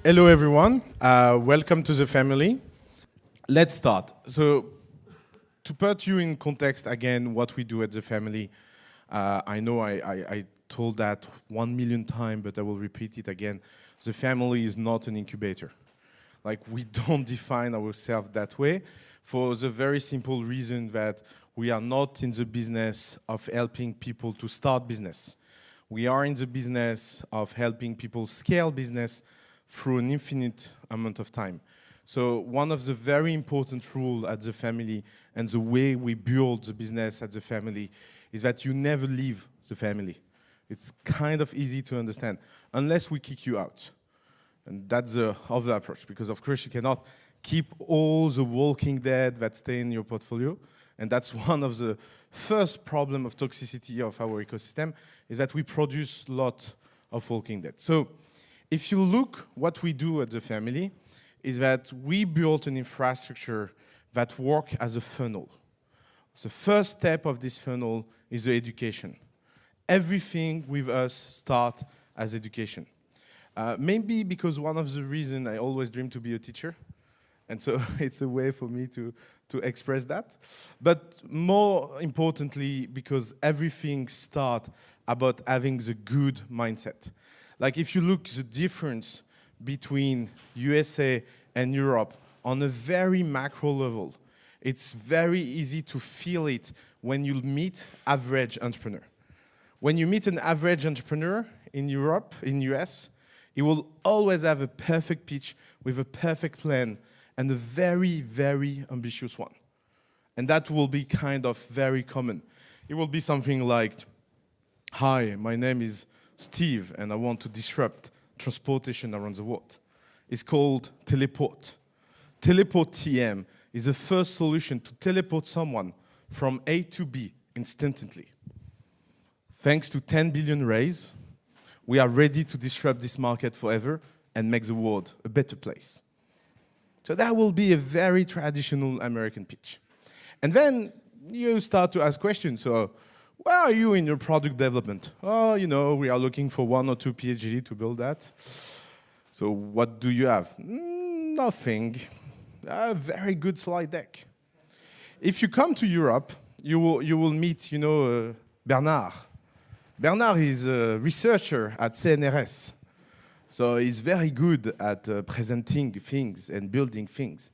Hello everyone, welcome to the family. Let's start. So, to put you in context again, what we do at the family, I know I told that 1 million times, but I will repeat it again. The family is not an incubator. Like, we don't define ourselves that way for the very simple reason that we are not in the business of helping people to start business. We are in the business of helping people scale business through an infinite amount of time. So one of the very important rules at the family and the way we build the business at the family is that you never leave the family. It's kind of easy to understand, unless we kick you out. And that's the other approach, because of course you cannot keep all the walking dead that stay in your portfolio. And that's one of the first problem of toxicity of our ecosystem, is that we produce a lot of walking dead. So if you look what we do at the family, is that we built an infrastructure that works as a funnel. The first step of this funnel is the education. Everything with us starts as education. Maybe because one of the reasons I always dreamed to be a teacher, and so it's a way for me to express that. But more importantly, because everything starts about having the good mindset. Like if you look the difference between USA and Europe on a very macro level, it's very easy to feel it when you meet average entrepreneur. When you meet an average entrepreneur in Europe, in US, he will always have a perfect pitch with a perfect plan and a very, very ambitious one. And that will be kind of very common. It will be something like, hi, my name is Steve, and I want to disrupt transportation around the world. It's called teleport. Teleport TM is the first solution to teleport someone from A to B instantly. Thanks to 10 billion raise, we are ready to disrupt this market forever and make the world a better place. So that will be a very traditional American pitch. And then you start to ask questions. So, where are you in your product development? Oh, you know, we are looking for 1 or 2 PhD to build that. So what do you have? Nothing. A very good slide deck. If you come to Europe, you will meet, you know, Bernard. Bernard is a researcher at CNRS. So he's very good at presenting things and building things.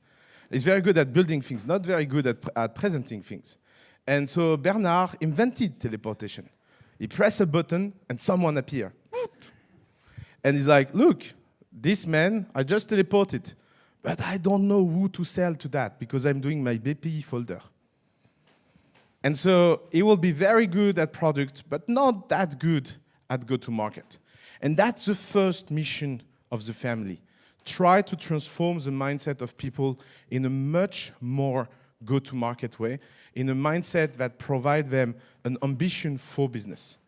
He's very good at building things, not very good at presenting things. And so Bernard invented teleportation. He pressed a button and someone appeared. And he's like, look, this man, I just teleported, but I don't know who to sell to that because I'm doing my BPI folder. And so he will be very good at product, but not that good at go-to-market. And that's the first mission of the family. Try to transform the mindset of people in a much more go-to-market way, in a mindset that provides them an ambition for business.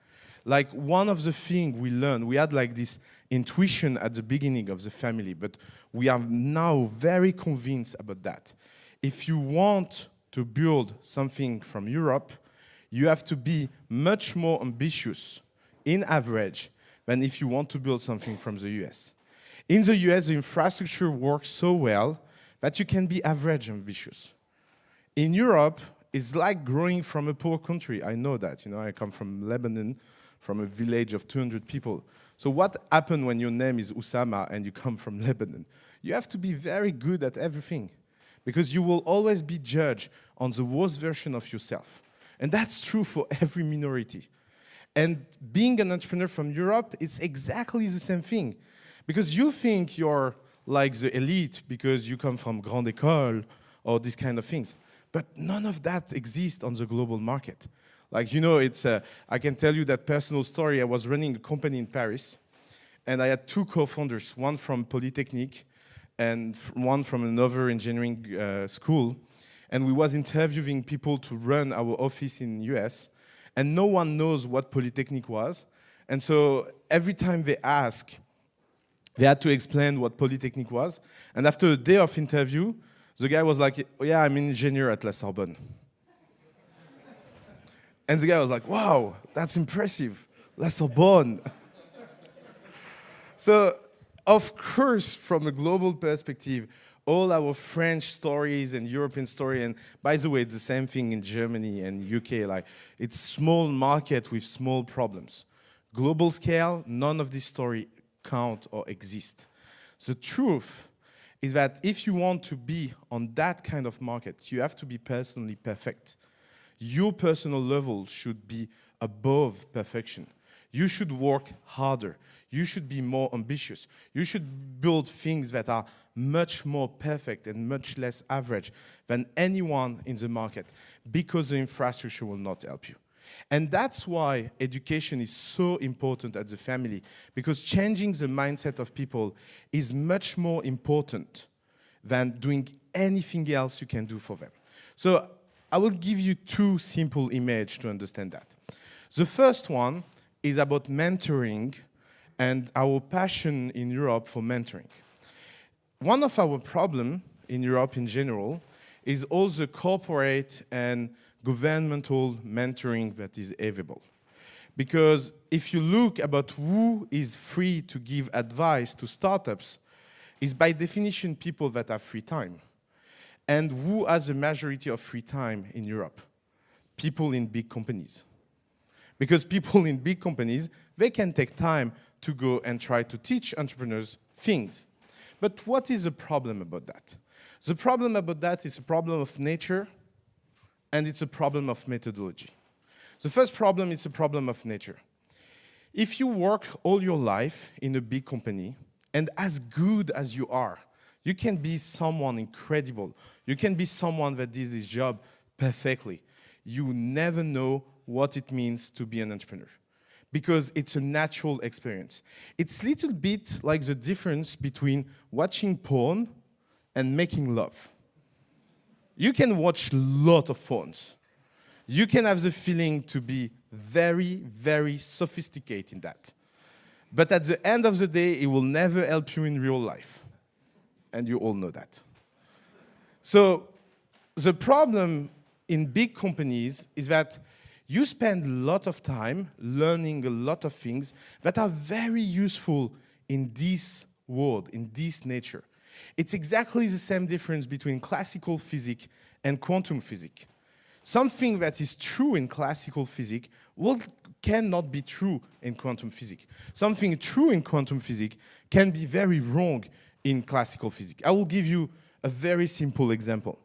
Like one of the things we learned, we had like this intuition at the beginning of the family, but we are now very convinced about that. If you want to build something from Europe, you have to be much more ambitious in average than if you want to build something from the US. In the US, the infrastructure works so well that you can be average ambitious. In Europe, it's like growing from a poor country. I know that. You know, I come from Lebanon, from a village of 200 people. So what happens when your name is OUSSAMA and you come from Lebanon? You have to be very good at everything, because you will always be judged on the worst version of yourself. And that's true for every minority. And being an entrepreneur from Europe, it's exactly the same thing. Because you think you're like the elite because you come from Grande École or these kind of things. But none of that exists on the global market. Like, you know, I can tell you that personal story. I was running a company in Paris, and I had 2 co-founders, one from Polytechnique and one from another engineering school. And we was interviewing people to run our office in US, and no one knows what Polytechnique was. And so every time they ask, they had to explain what Polytechnique was. And after a day of interview, the guy was like, oh, yeah, I'm an engineer at La Sorbonne. And the guy was like, wow, that's impressive. La Sorbonne. So Of course, from a global perspective, all our French stories and European story, and by the way, it's the same thing in Germany and UK, like it's small market with small problems. Global scale, none of this story count or exist. The truth is that if you want to be on that kind of market, you have to be personally perfect. Your personal level should be above perfection. You should work harder. You should be more ambitious. You should build things that are much more perfect and much less average than anyone in the market, because the infrastructure will not help you. And that's why education is so important at the family, because changing the mindset of people is much more important than doing anything else you can do for them. So I will give you two simple images to understand that. The first one is about mentoring and our passion in Europe for mentoring. One of our problems in Europe in general is all the corporate and governmental mentoring that is available. Because if you look about who is free to give advice to startups, is by definition people that have free time. And who has the majority of free time in Europe? People in big companies. Because people in big companies, they can take time to go and try to teach entrepreneurs things. But what is the problem about that? The problem about that is a problem of nature, and it's a problem of methodology. The first problem is a problem of nature. If you work all your life in a big company, and as good as you are, you can be someone incredible. You can be someone that does this job perfectly. You never know what it means to be an entrepreneur, because it's a natural experience. It's a little bit like the difference between watching porn and making love. You can watch a lot of porns. You can have the feeling to be very, very sophisticated in that. But at the end of the day, it will never help you in real life. And you all know that. So the problem in big companies is that you spend a lot of time learning a lot of things that are very useful in this world, in this nature. It's exactly the same difference between classical physics and quantum physics. Something that is true in classical physics cannot be true in quantum physics. Something true in quantum physics can be very wrong in classical physics. I will give you a very simple example.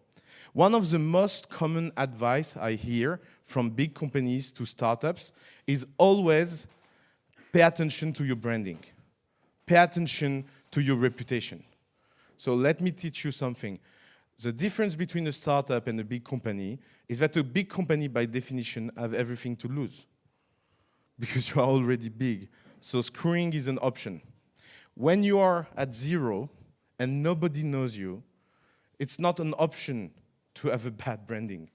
One of the most common advice I hear from big companies to startups is always pay attention to your branding. Pay attention to your reputation. So let me teach you something. The difference between a startup and a big company is that a big company, by definition, have everything to lose, because you are already big. So screwing is an option. When you are at zero and nobody knows you, it's not an option to have a bad branding,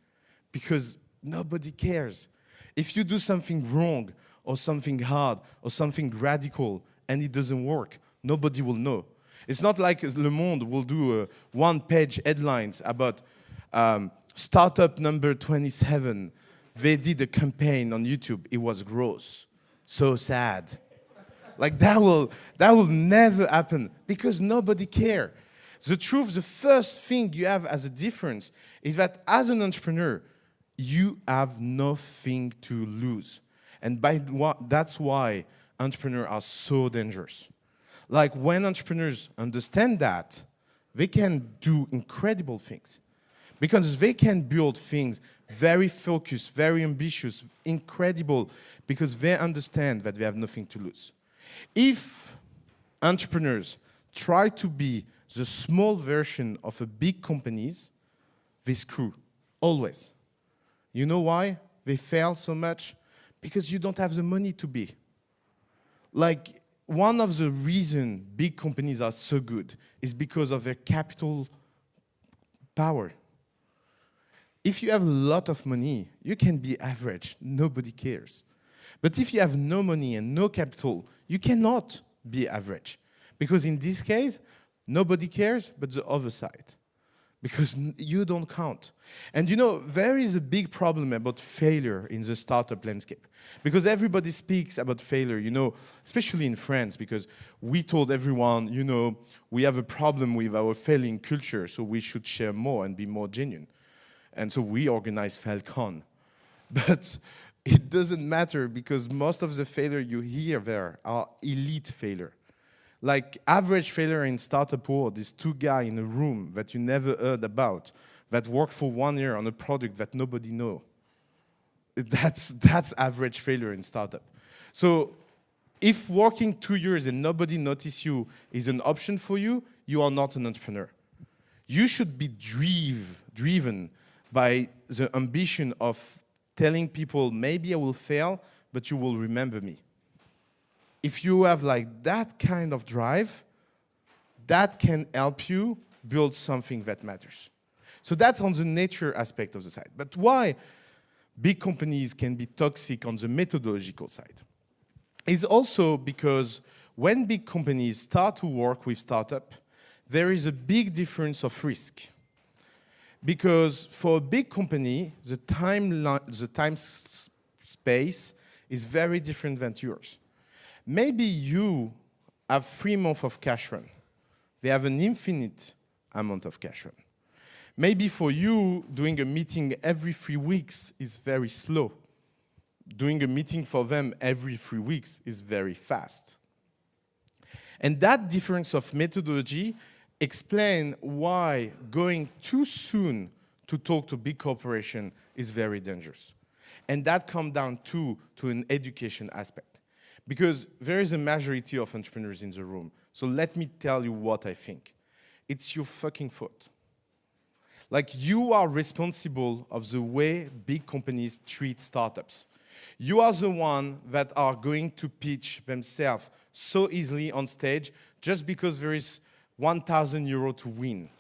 because nobody cares. If you do something wrong or something hard or something radical and it doesn't work, nobody will know. It's not like Le Monde will do one-page headlines about startup number 27. They did a campaign on YouTube. It was gross. So sad. Like that will never happen, because nobody cares. The truth, the first thing you have as a difference is that as an entrepreneur, you have nothing to lose. And that's why entrepreneurs are so dangerous. Like when entrepreneurs understand that, they can do incredible things, because they can build things very focused, very ambitious, incredible, because they understand that they have nothing to lose. If entrepreneurs try to be the small version of a big companies, they screw, always. You know why they fail so much? Because you don't have the money to be. Like, one of the reasons big companies are so good is because of their capital power. If you have a lot of money, you can be average, nobody cares. But if you have no money and no capital, you cannot be average. Because in this case, nobody cares but the other side. because you don't count. And you know, there is a big problem about failure in the startup landscape, because everybody speaks about failure, you know, especially in France, because we told everyone, you know, we have a problem with our failing culture, so we should share more and be more genuine. And so we organize Falcon. But it doesn't matter, because most of the failure you hear there are elite failure. Like average failure in startup world is 2 guys in a room that you never heard about, that work for 1 year on a product that nobody know. That's average failure in startup. So if working 2 years and nobody notice you is an option for you, you are not an entrepreneur. You should be driven by the ambition of telling people, maybe I will fail, but you will remember me. If you have like that kind of drive, that can help you build something that matters. So that's on the nature aspect of the side. But why big companies can be toxic on the methodological side? It's also because when big companies start to work with startup, there is a big difference of risk. Because for a big company, the time space is very different than yours. Maybe you have 3 months of cash run. They have an infinite amount of cash run. Maybe for you, doing a meeting every 3 weeks is very slow. Doing a meeting for them every 3 weeks is very fast. And that difference of methodology explains why going too soon to talk to big corporation is very dangerous. And that comes down to an education aspect. Because there is a majority of entrepreneurs in the room. So let me tell you what I think. It's your fucking fault. Like, you are responsible of the way big companies treat startups. You are the one that are going to pitch themselves so easily on stage just because there is 1,000 euro to win.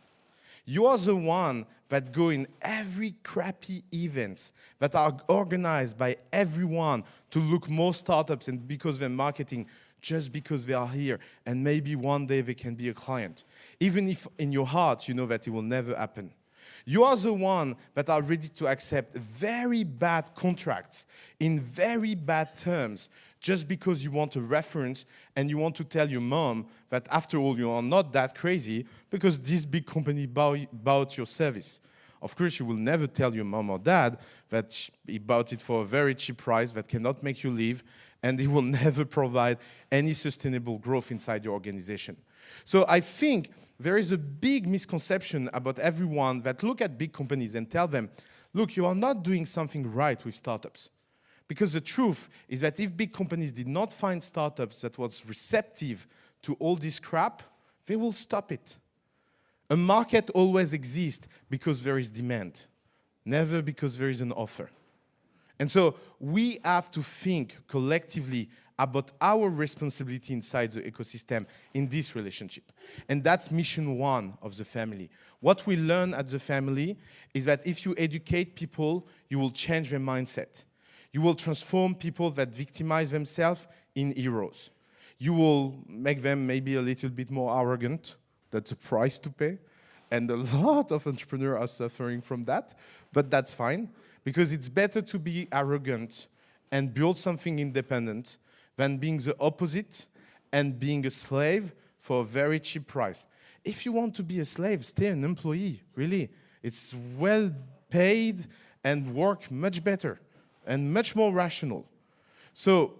You are the one that go in every crappy events that are organized by everyone to look more startups and because they're marketing, just because they are here. And maybe one day they can be a client. Even if in your heart you know that it will never happen. You are the one that are ready to accept very bad contracts in very bad terms just because you want a reference and you want to tell your mom that after all you are not that crazy because this big company bought your service. Of course, you will never tell your mom or dad that he bought it for a very cheap price that cannot make you leave, and he will never provide any sustainable growth inside your organization. So I think there is a big misconception about everyone that look at big companies and tell them, look, you are not doing something right with startups. Because the truth is that if big companies did not find startups that was receptive to all this crap, they will stop it. A market always exists because there is demand, never because there is an offer. And so we have to think collectively about our responsibility inside the ecosystem in this relationship. And that's mission 1 of the family. What we learn at the family is that if you educate people, you will change their mindset. You will transform people that victimize themselves in heroes. You will make them maybe a little bit more arrogant. That's a price to pay. And a lot of entrepreneurs are suffering from that. But that's fine, because it's better to be arrogant and build something independent than being the opposite and being a slave for a very cheap price. If you want to be a slave, stay an employee, really. It's well paid and work much better and much more rational. So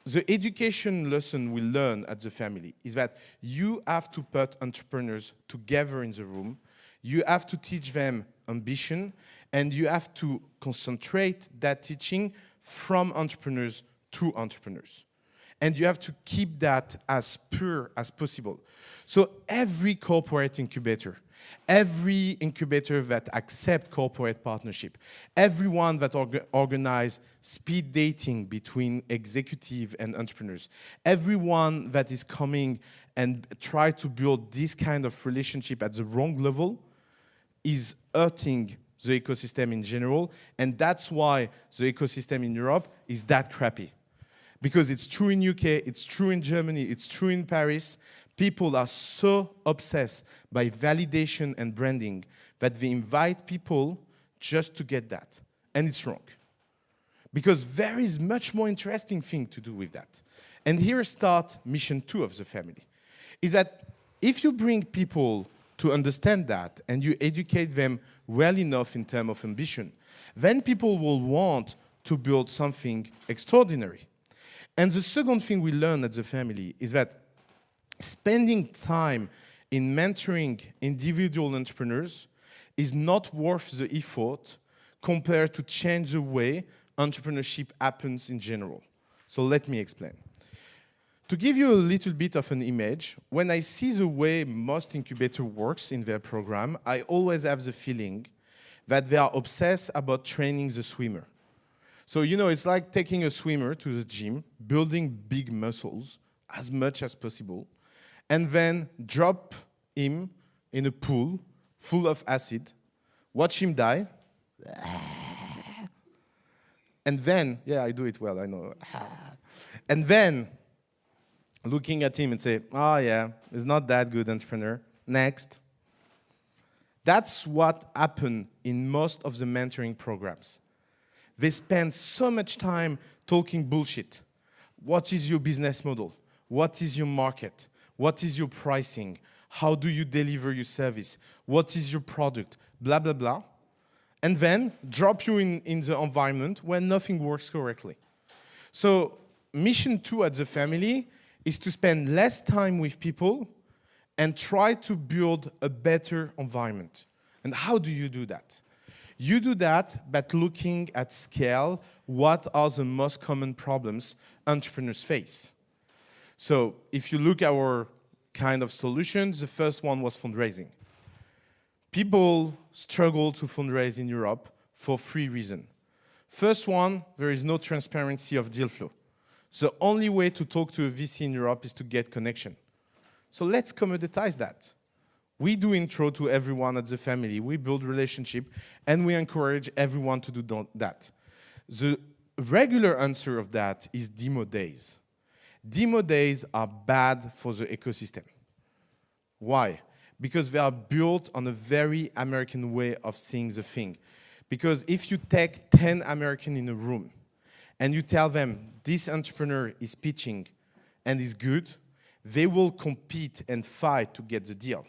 the education lesson we learn at the family is that you have to put entrepreneurs together in the room. You have to teach them ambition, and you have to concentrate that teaching from entrepreneurs to entrepreneurs. And you have to keep that as pure as possible. So every corporate incubator, every incubator that accepts corporate partnership, everyone that organize speed dating between executive and entrepreneurs, everyone that is coming and try to build this kind of relationship at the wrong level is hurting the ecosystem in general. And that's why the ecosystem in Europe is that crappy. Because it's true in UK, it's true in Germany, it's true in Paris. People are so obsessed by validation and branding that they invite people just to get that. And it's wrong. Because there is much more interesting thing to do with that. And here starts mission 2 of the family. Is that if you bring people to understand that and you educate them well enough in terms of ambition, then people will want to build something extraordinary. And the second thing we learn at the family is that spending time in mentoring individual entrepreneurs is not worth the effort compared to change the way entrepreneurship happens in general. So let me explain. To give you a little bit of an image, when I see the way most incubator works in their program, I always have the feeling that they are obsessed about training the swimmer. So, you know, it's like taking a swimmer to the gym, building big muscles as much as possible, and then drop him in a pool full of acid, watch him die, and then, yeah, I do it well, I know. And then, looking at him and say, oh yeah, he's not that good entrepreneur, next. That's what happened in most of the mentoring programs. They spend so much time talking bullshit. What is your business model? What is your market? What is your pricing? How do you deliver your service? What is your product? Blah, blah, blah. And then drop you in the environment where nothing works correctly. So mission 2 at the family is to spend less time with people and try to build a better environment. And how do you do that? You do that by looking at scale, what are the most common problems entrepreneurs face. So if you look at our kind of solutions, the first one was fundraising. People struggle to fundraise in Europe for 3 reasons. First one, there is no transparency of deal flow. The only way to talk to a VC in Europe is to get connection. So let's commoditize that. We do intro to everyone at the family, we build relationship, and we encourage everyone to do that. The regular answer of that is demo days. Demo days are bad for the ecosystem. Why? Because they are built on a very American way of seeing the thing. Because if you take 10 Americans in a room, and you tell them this entrepreneur is pitching and is good, they will compete and fight to get the deal.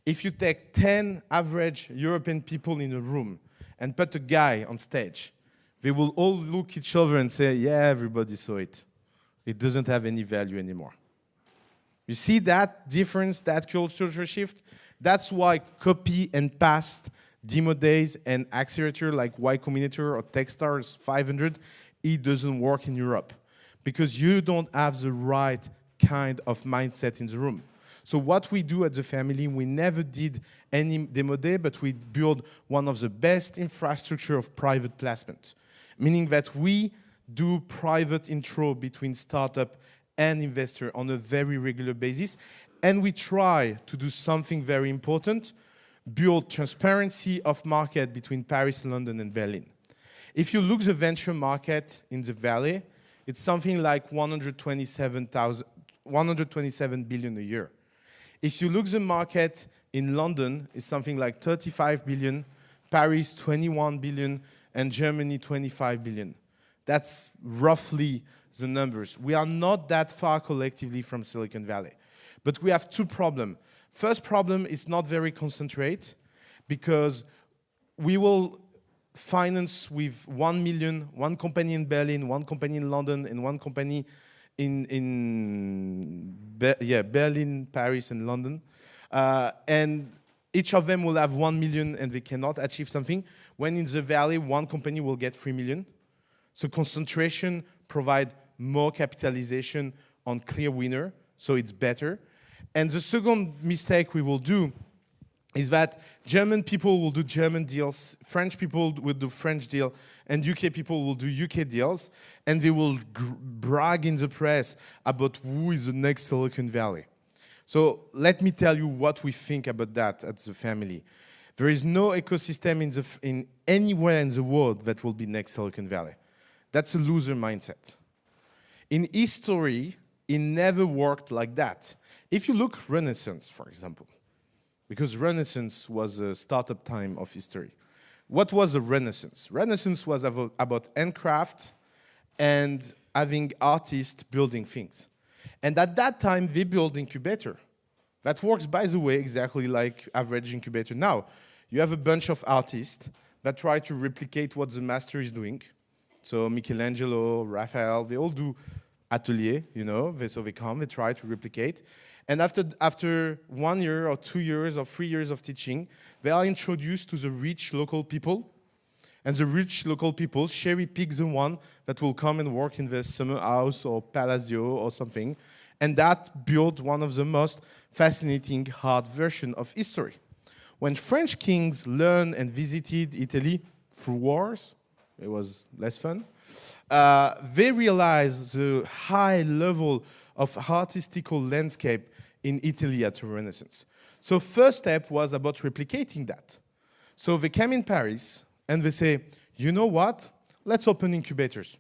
If you take 10 average European people in a room and put a guy on stage, they will all look at each other and say, yeah, everybody saw it. It doesn't have any value anymore. You see that difference, that cultural shift? That's why copy and paste demo days and accelerator like Y Combinator or Techstars 500, it doesn't work in Europe because you don't have the right kind of mindset in the room. So what we do at the family, we never did any demo day, but we build one of the best infrastructure of private placement, meaning that we do private intro between startup and investor on a very regular basis, and we try to do something very important, build transparency of market between Paris, London, and Berlin. If you look at the venture market in the Valley, it's something like 127 billion a year. If you look at the market in London, it's something like 35 billion, Paris 21 billion, and Germany 25 billion. That's roughly the numbers. We are not that far collectively from Silicon Valley. But we have 2 problems. First problem is not very concentrate because we will finance with 1 million, one company in Berlin, one company in London, and one company in Berlin, Paris, and London. And each of them will have 1 million and they cannot achieve something. When in the Valley, one company will get 3 million. So concentration provide more capitalization on clear winner, so it's better. And the second mistake we will do is that German people will do German deals, French people will do French deal, and UK people will do UK deals, and they will brag in the press about who is the next Silicon Valley. So let me tell you what we think about that at the family. There is no ecosystem in anywhere in the world that will be next Silicon Valley. That's a loser mindset. In history, It never worked like that. If you look Renaissance, for example, because Renaissance was a startup time of history. What was a Renaissance? Renaissance was about handcraft and having artists building things. And at that time, they built incubator. That works, by the way, exactly like average incubator. Now, you have a bunch of artists that try to replicate what the master is doing. So Michelangelo, Raphael, they all do atelier, you know, so they come, they try to replicate. And after 1 year or 2 years or 3 years of teaching, they are introduced to the rich local people. And the rich local people cherry pick the one that will come and work in the summer house or palazzo or something. And that built one of the most fascinating hard version of history. When French kings learned and visited Italy through wars, it was less fun, they realized the high level of artistical landscape in Italy at the Renaissance. So first step was about replicating that. So they came in Paris and they say, you know what? Let's open incubators.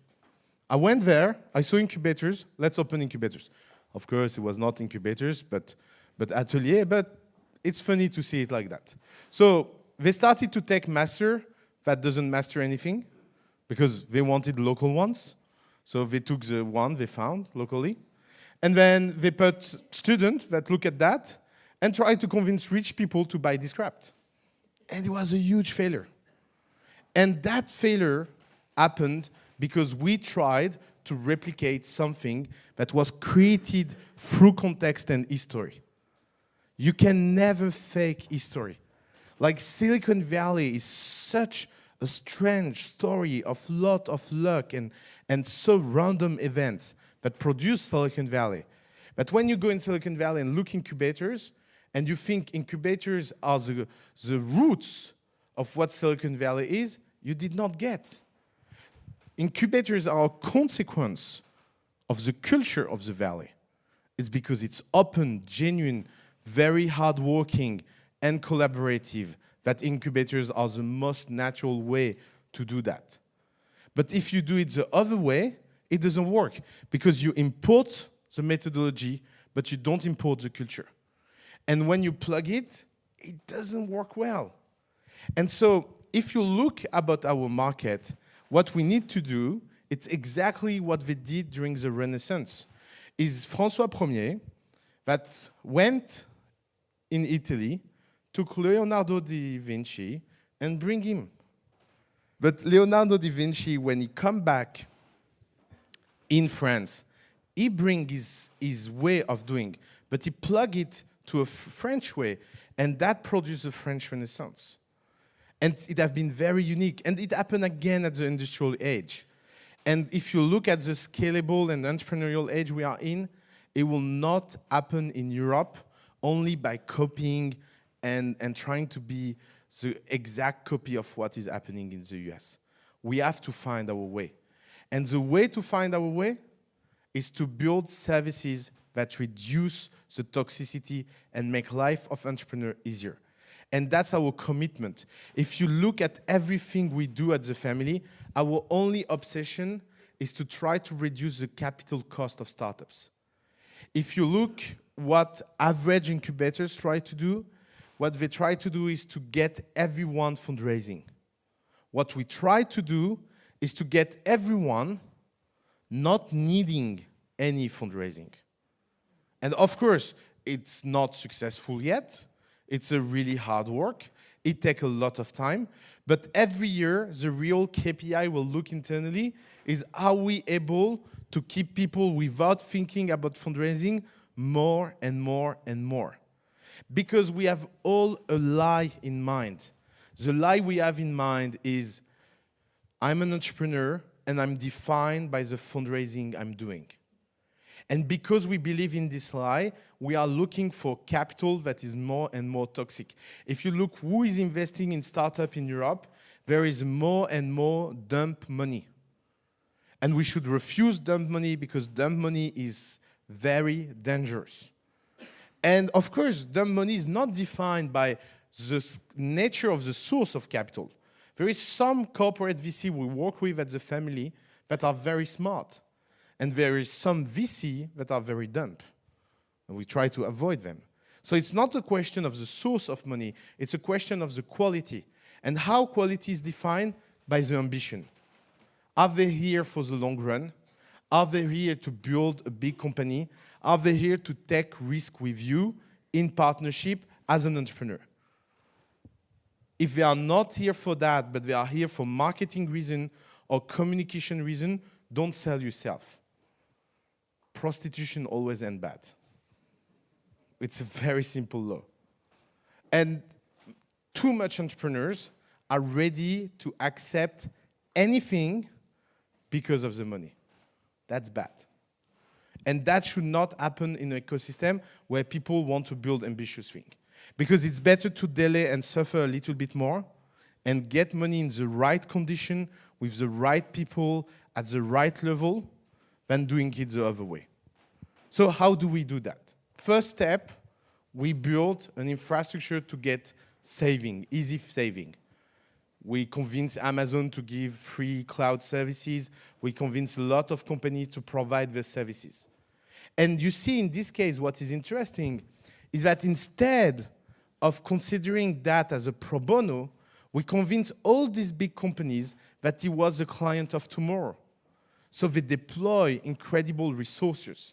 I went there, I saw incubators, let's open incubators. Of course, it was not incubators, but atelier, but it's funny to see it like that. So they started to take master that doesn't master anything because they wanted local ones. So they took the one they found locally. And then they put students that look at that and try to convince rich people to buy this craft. And it was a huge failure. And that failure happened because we tried to replicate something that was created through context and history. You can never fake history. Like Silicon Valley is such a strange story of lot of luck and so random events that produce Silicon Valley. But when you go in Silicon Valley and look incubators, and you think incubators are the roots of what Silicon Valley is, you did not get. Incubators are a consequence of the culture of the valley. It's because it's open, genuine, very hardworking, and collaborative that incubators are the most natural way to do that. But if you do it the other way, it doesn't work because you import the methodology, but you don't import the culture. And when you plug it, it doesn't work well. And so if you look about our market, what we need to do, it's exactly what they did during the Renaissance, is François Ier that went in Italy, took Leonardo da Vinci and bring him. But Leonardo da Vinci, when he come back in France, he bring his way of doing, but he plug it to a French way, and that produced the French Renaissance. And it has been very unique, and it happened again at the industrial age. And if you look at the scalable and entrepreneurial age we are in, it will not happen in Europe only by copying and trying to be the exact copy of what is happening in the US. We have to find our way. And the way to find our way is to build services that reduce the toxicity and make life of entrepreneur easier. And that's our commitment. If you look at everything we do at the family, our only obsession is to try to reduce the capital cost of startups. If you look what average incubators try to do, what they try to do is to get everyone fundraising. What we try to do is to get everyone not needing any fundraising. And of course, it's not successful yet. It's a really hard work. It takes a lot of time. But every year, the real KPI we'll look internally is are we able to keep people without thinking about fundraising more and more and more. Because we have all a lie in mind. The lie we have in mind is I'm an entrepreneur and I'm defined by the fundraising I'm doing. And because we believe in this lie, we are looking for capital that is more and more toxic. If you look who is investing in startup in Europe, there is more and more dump money. And we should refuse dump money because dump money is very dangerous. And of course, dump money is not defined by the nature of the source of capital. There is some corporate VC we work with at the family that are very smart. And there is some VC that are very dumb, and we try to avoid them. So it's not a question of the source of money, it's a question of the quality. And how quality is defined? By the ambition. Are they here for the long run? Are they here to build a big company? Are they here to take risk with you in partnership as an entrepreneur? If they are not here for that, but they are here for marketing reason or communication reason, don't sell yourself. Prostitution always ends bad. It's a very simple law. And too much entrepreneurs are ready to accept anything because of the money. That's bad. And that should not happen in an ecosystem where people want to build ambitious things. Because it's better to delay and suffer a little bit more and get money in the right condition with the right people at the right level than doing it the other way. So how do we do that? First step, we build an infrastructure to get saving, easy saving. We convince Amazon to give free cloud services. We convince a lot of companies to provide the services. And you see in this case, what is interesting is that instead of considering that as a pro bono, we convince all these big companies that he was the client of tomorrow. So they deploy incredible resources.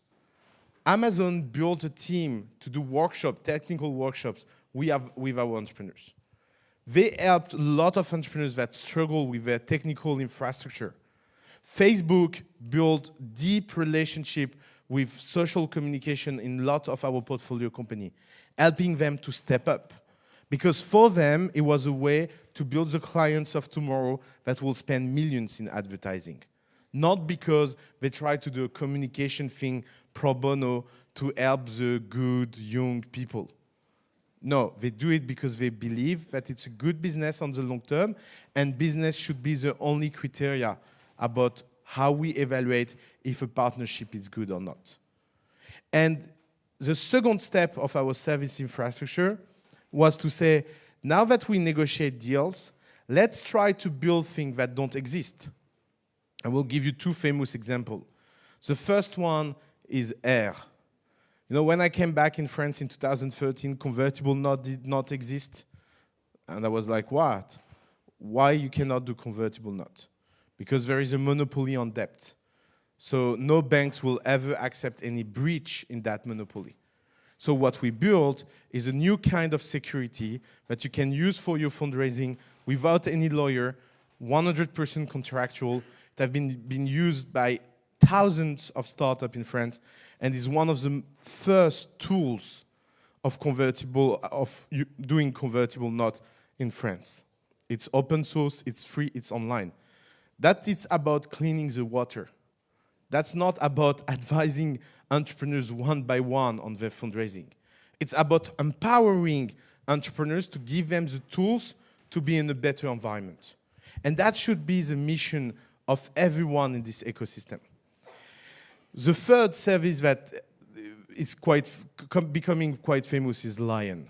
Amazon built a team to do workshops, technical workshops with our entrepreneurs. They helped a lot of entrepreneurs that struggle with their technical infrastructure. Facebook built deep relationship with social communication in a lot of our portfolio company, helping them to step up. Because for them, it was a way to build the clients of tomorrow that will spend millions in advertising. Not because they try to do a communication thing pro bono to help the good young people. No, they do it because they believe that it's a good business on the long term, and business should be the only criteria about how we evaluate if a partnership is good or not. And the second step of our service infrastructure was to say, now that we negotiate deals, let's try to build things that don't exist. I will give you two famous examples. The first one is air. You know, when I came back in France in 2013, convertible note did not exist. And I was like, what? Why you cannot do convertible note? Because there is a monopoly on debt. So no banks will ever accept any breach in that monopoly. So what we built is a new kind of security that you can use for your fundraising without any lawyer, 100% contractual. It has been used by thousands of startups in France, and is one of the first tools of doing convertible note in France. It's open source, it's free, it's online. That is about cleaning the water. That's not about advising entrepreneurs one by one on their fundraising. It's about empowering entrepreneurs to give them the tools to be in a better environment. And that should be the mission of everyone in this ecosystem. The third service that is becoming quite famous is Lion.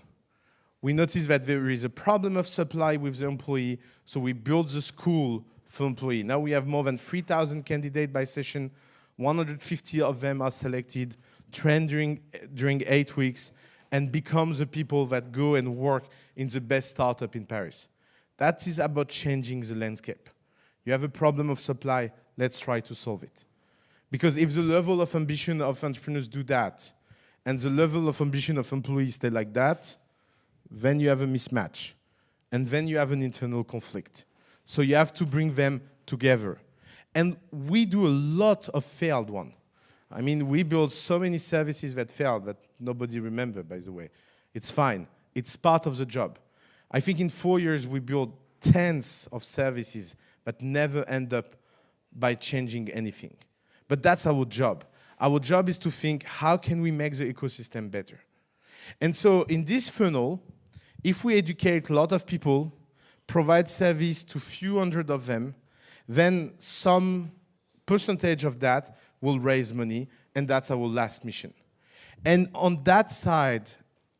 We noticed that there is a problem of supply with the employee, so we built the school for employee. Now we have more than 3,000 candidates by session. 150 of them are selected, trained during 8 weeks, and become the people that go and work in the best startup in Paris. That is about changing the landscape. You have a problem of supply, let's try to solve it. Because if the level of ambition of entrepreneurs do that, and the level of ambition of employees stay like that, then you have a mismatch. And then you have an internal conflict. So you have to bring them together. And we do a lot of failed ones. I mean, we build so many services that failed that nobody remembers, by the way. It's fine. It's part of the job. I think in 4 years, we built tens of services that never end up by changing anything. But that's our job. Our job is to think, how can we make the ecosystem better? And so in this funnel, if we educate a lot of people, provide service to few hundred of them, then some percentage of that will raise money, and that's our last mission. And on that side,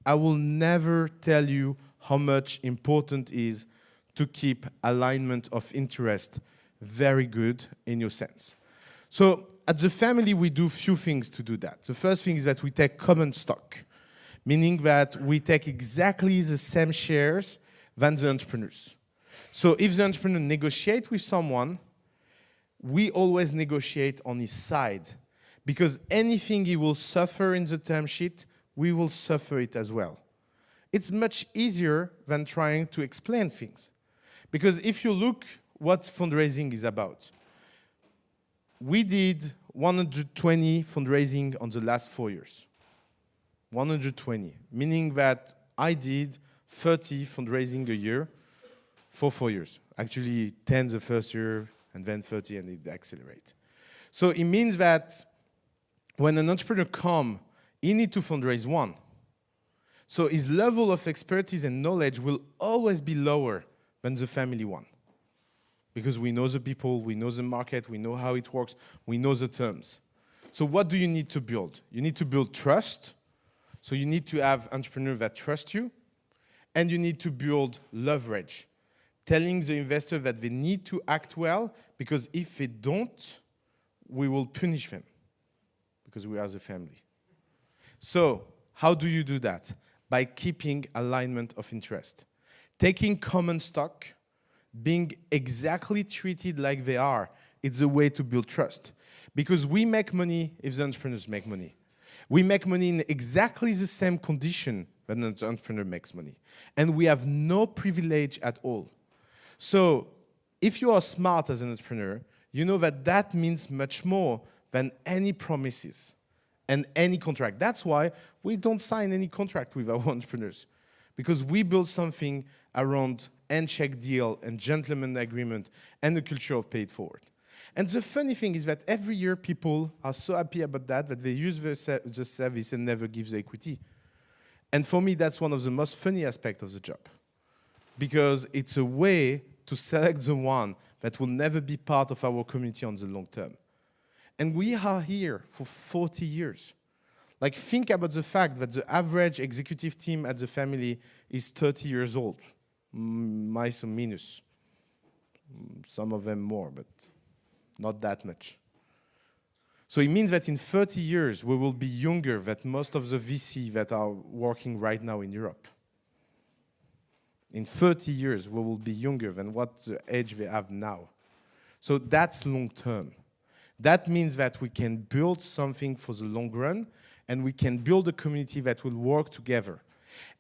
I will never tell you how much important it is to keep alignment of interest very good in your sense. So at the family, we do few things to do that. The first thing is that we take common stock, meaning that we take exactly the same shares than the entrepreneurs. So if the entrepreneur negotiates with someone, we always negotiate on his side, because anything he will suffer in the term sheet, we will suffer it as well. It's much easier than trying to explain things. Because if you look what fundraising is about, we did 120 fundraising on the last 4 years. 120, meaning that I did 30 fundraising a year for 4 years. Actually, 10 the first year, and then 30, and it accelerates. So it means that when an entrepreneur comes, he needs to fundraise one. So his level of expertise and knowledge will always be lower than the family one. Because we know the people, we know the market, we know how it works, we know the terms. So what do you need to build? You need to build trust. So you need to have entrepreneurs that trust you. And you need to build leverage, telling the investor that they need to act well, because if they don't, we will punish them, because we are the family. So how do you do that? By keeping alignment of interest. Taking common stock, being exactly treated like they are, it's a way to build trust. Because we make money if the entrepreneurs make money. We make money in exactly the same condition when an entrepreneur makes money. And we have no privilege at all. So if you are smart as an entrepreneur, you know that that means much more than any promises and any contract. That's why we don't sign any contract with our entrepreneurs, because we build something around handshake deal and gentleman agreement and a culture of paid forward. And the funny thing is that every year people are so happy about that they use the service and never give the equity. And for me, that's one of the most funny aspects of the job, because it's a way to select the one that will never be part of our community on the long term. And we are here for 40 years. Like, think about the fact that the average executive team at the family is 30 years old, minus or minus. Some of them more, but not that much. So it means that in 30 years, we will be younger than most of the VC that are working right now in Europe. In 30 years, we will be younger than what the age they have now. So that's long term. That means that we can build something for the long run, and we can build a community that will work together.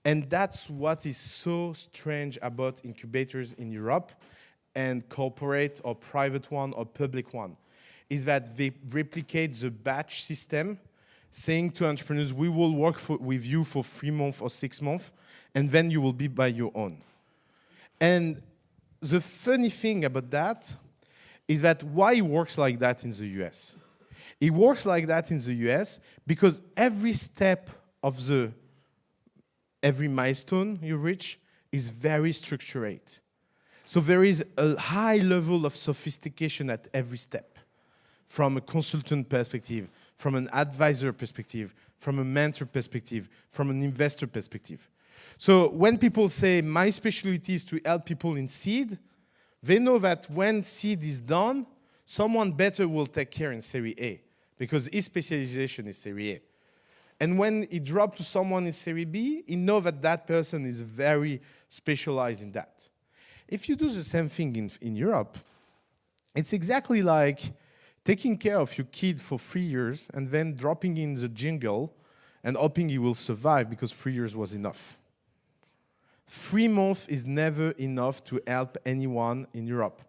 And that's what is so strange about incubators in Europe and corporate or private one or public one, is that they replicate the batch system, saying to entrepreneurs, we will work with you for 3 months or 6 months, and then you will be by your own. And the funny thing about that is that why it works like that in the US? It works like that in the US because every step of every milestone you reach is very structured. So there is a high level of sophistication at every step, from a consultant perspective, from an advisor perspective, from a mentor perspective, from an investor perspective. So when people say, my specialty is to help people in seed, they know that when seed is done, someone better will take care in Series A, because his specialization is Series A. And when it drops to someone in Series B, he knows that that person is very specialized in that. If you do the same thing in Europe, it's exactly like taking care of your kid for 3 years and then dropping in the jungle and hoping he will survive because 3 years was enough. 3 months is never enough to help anyone in Europe.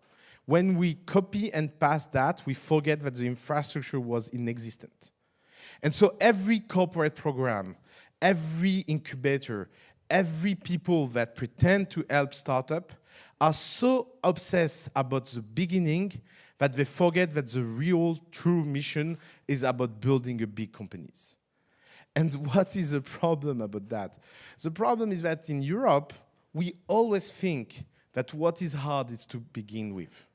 When we copy and paste that, we forget that the infrastructure was inexistent. And so every corporate program, every incubator, every people that pretend to help startup are so obsessed about the beginning that they forget that the real, true mission is about building a big companies. And what is the problem about that? The problem is that in Europe, we always think that what is hard is to begin with.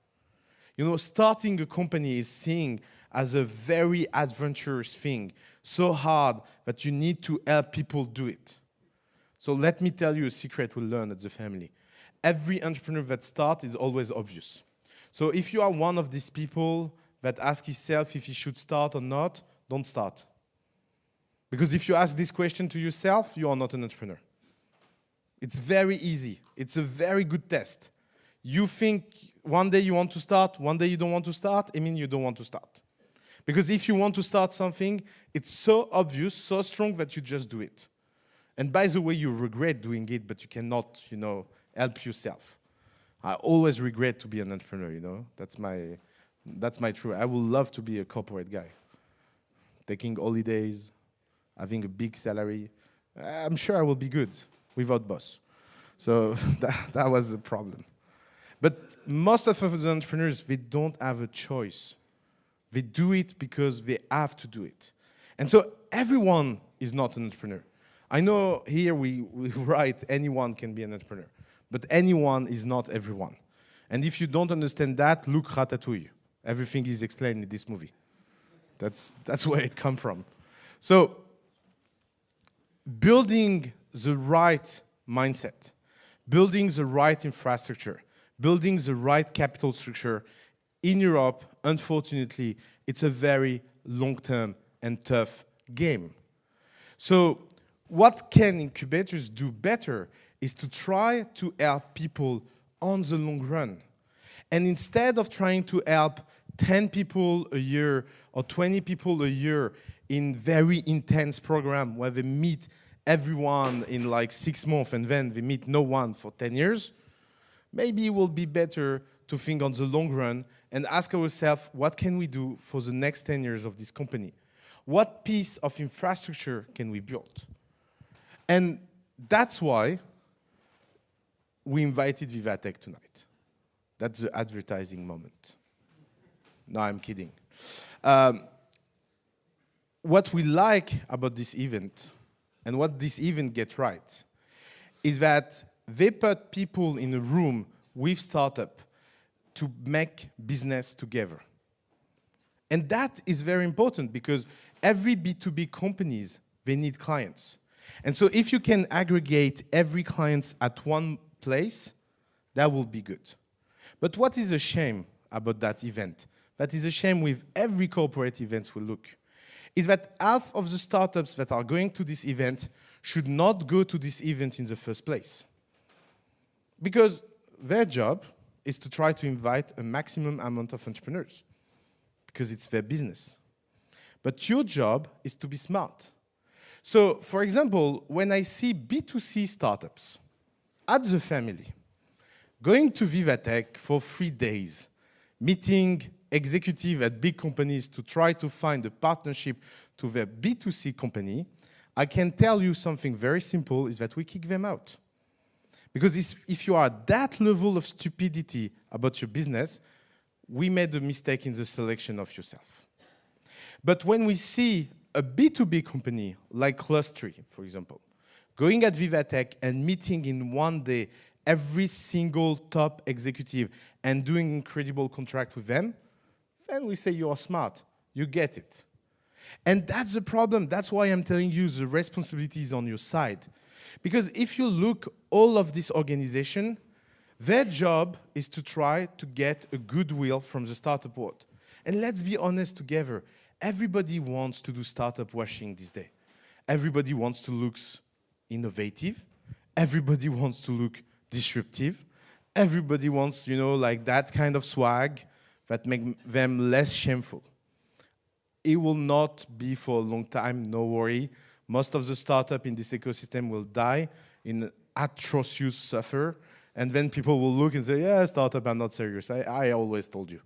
You know, starting a company is seen as a very adventurous thing, so hard that you need to help people do it. So let me tell you a secret we learned at the family. Every entrepreneur that starts is always obvious. So if you are one of these people that asks himself if he should start or not, don't start. Because if you ask this question to yourself, you are not an entrepreneur. It's very easy. It's a very good test. You think one day you want to start, one day you don't want to start, I mean you don't want to start. Because if you want to start something, it's so obvious, so strong that you just do it. And by the way, you regret doing it, but you cannot, help yourself. I always regret to be an entrepreneur, That's my truth. I would love to be a corporate guy. Taking holidays, having a big salary. I'm sure I will be good without boss. So that was the problem. But most of the entrepreneurs, they don't have a choice. They do it because they have to do it. And so everyone is not an entrepreneur. I know here we write anyone can be an entrepreneur, but anyone is not everyone. And if you don't understand that, look Ratatouille. Everything is explained in this movie. That's where it comes from. So building the right mindset, building the right infrastructure, building the right capital structure in Europe, unfortunately, it's a very long-term and tough game. So what can incubators do better is to try to help people on the long run. And instead of trying to help 10 people a year or 20 people a year in very intense program where they meet everyone in like 6 months and then they meet no one for 10 years, maybe it will be better to think on the long run and ask ourselves, what can we do for the next 10 years of this company? What piece of infrastructure can we build? And that's why we invited Vivatech tonight. That's the advertising moment. No, I'm kidding. What we like about this event, and what this event gets right, is that they put people in a room with startup to make business together. And that is very important because every B2B companies, they need clients. And so if you can aggregate every client at one place, that will be good. But what is a shame about that event? That is a shame with every corporate event we look, is that half of the startups that are going to this event should not go to this event in the first place. Because their job is to try to invite a maximum amount of entrepreneurs, because it's their business. But your job is to be smart. So, for example, when I see B2C startups at the family, going to Vivatech for 3 days, meeting executives at big companies to try to find a partnership to their B2C company, I can tell you something very simple, is that we kick them out. Because if you are at that level of stupidity about your business, we made a mistake in the selection of yourself. But when we see a B2B company like Clustery, for example, going at Vivatech and meeting in one day every single top executive and doing incredible contract with them, then we say you are smart, you get it. And that's the problem. That's why I'm telling you the responsibility is on your side. Because if you look all of this organization, their job is to try to get a goodwill from the startup world. And let's be honest together, everybody wants to do startup washing this day. Everybody wants to look innovative. Everybody wants to look disruptive. Everybody wants, like that kind of swag that make them less shameful. It will not be for a long time, no worry. Most of the startups in this ecosystem will die in atrocious suffer, and then people will look and say, yeah, startup, I'm not serious. I always told you.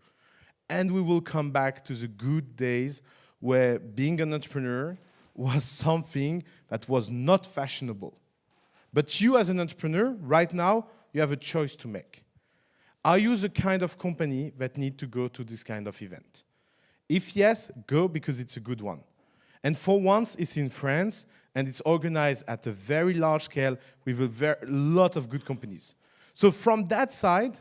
And we will come back to the good days where being an entrepreneur was something that was not fashionable. But you as an entrepreneur, right now, you have a choice to make. Are you the kind of company that need to go to this kind of event? If yes, go because it's a good one. And for once, it's in France, and it's organized at a very large scale with a lot of good companies. So from that side,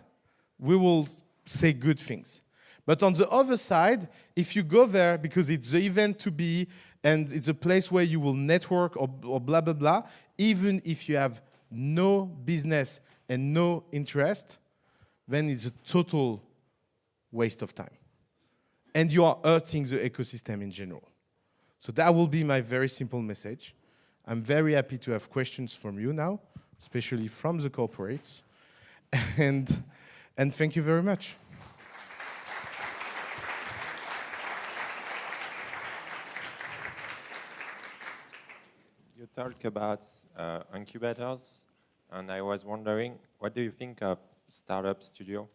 we will say good things. But on the other side, if you go there because it's the event to be, and it's a place where you will network or blah, blah, blah, even if you have no business and no interest, then it's a total waste of time. and you are hurting the ecosystem in general. So that will be my very simple message. I'm very happy to have questions from you now, especially from the corporates. And thank you very much. You talked about incubators, and I was wondering, what do you think of startup studio?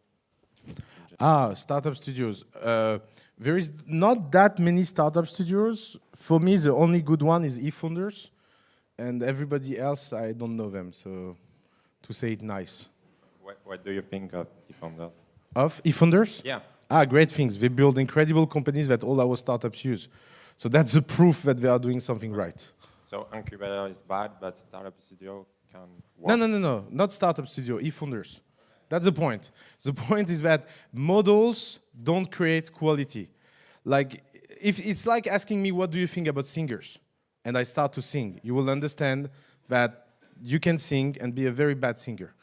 Startup studios. There is not that many startup studios. For me, the only good one is eFounders, and everybody else, I don't know them, so to say it nice. What do you think of eFounders? Of eFounders? Yeah. Great things. They build incredible companies that all our startups use. So that's the proof that they are doing something right. So incubator is bad, but startup studio can work? No. Not startup studio, eFounders. That's the point. The point is that models don't create quality. Like, if it's like asking me, what do you think about singers? And I start to sing. You will understand that you can sing and be a very bad singer.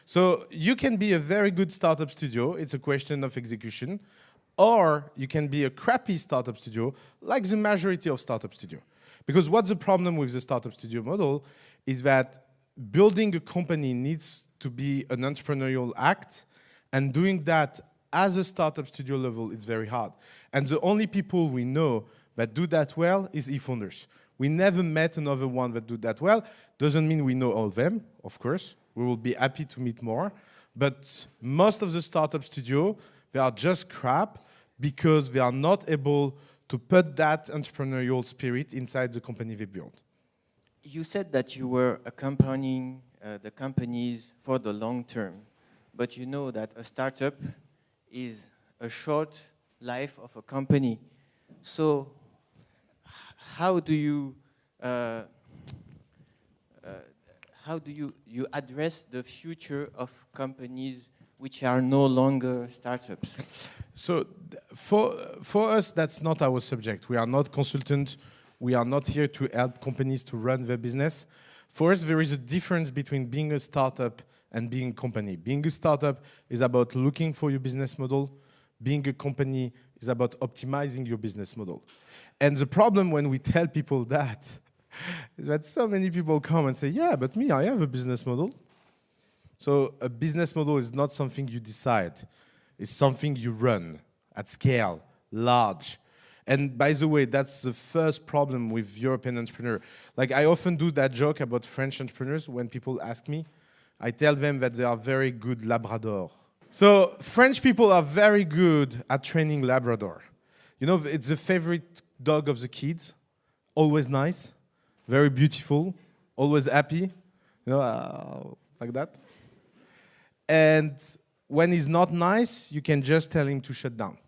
So you can be a very good startup studio. It's a question of execution. Or you can be a crappy startup studio, like the majority of startup studio. Because what's the problem with the startup studio model is that building a company needs to be an entrepreneurial act, and doing that as a startup studio level, it's very hard. And the only people we know that do that well is eFounders. We never met another one that do that well. Doesn't mean we know all of them, of course. We will be happy to meet more. But most of the startup studio, they are just crap because they are not able to put that entrepreneurial spirit inside the company they build. You said that you were accompanying the companies for the long term, but you know that a startup is a short life of a company. So how do you address the future of companies which are no longer startups? So for us, that's not our subject. We are not consultants. We are not here to help companies to run their business. For us, there is a difference between being a startup and being a company. Being a startup is about looking for your business model. Being a company is about optimizing your business model. And the problem when we tell people that is that so many people come and say, yeah, but me, I have a business model. So a business model is not something you decide. It's something you run at scale, large. And by the way, that's the first problem with European entrepreneurs. Like, I often do that joke about French entrepreneurs when people ask me. I tell them that they are very good Labrador. So French people are very good at training Labrador. You know, it's the favorite dog of the kids. Always nice, very beautiful, always happy, you know, like that. And when he's not nice, you can just tell him to shut down.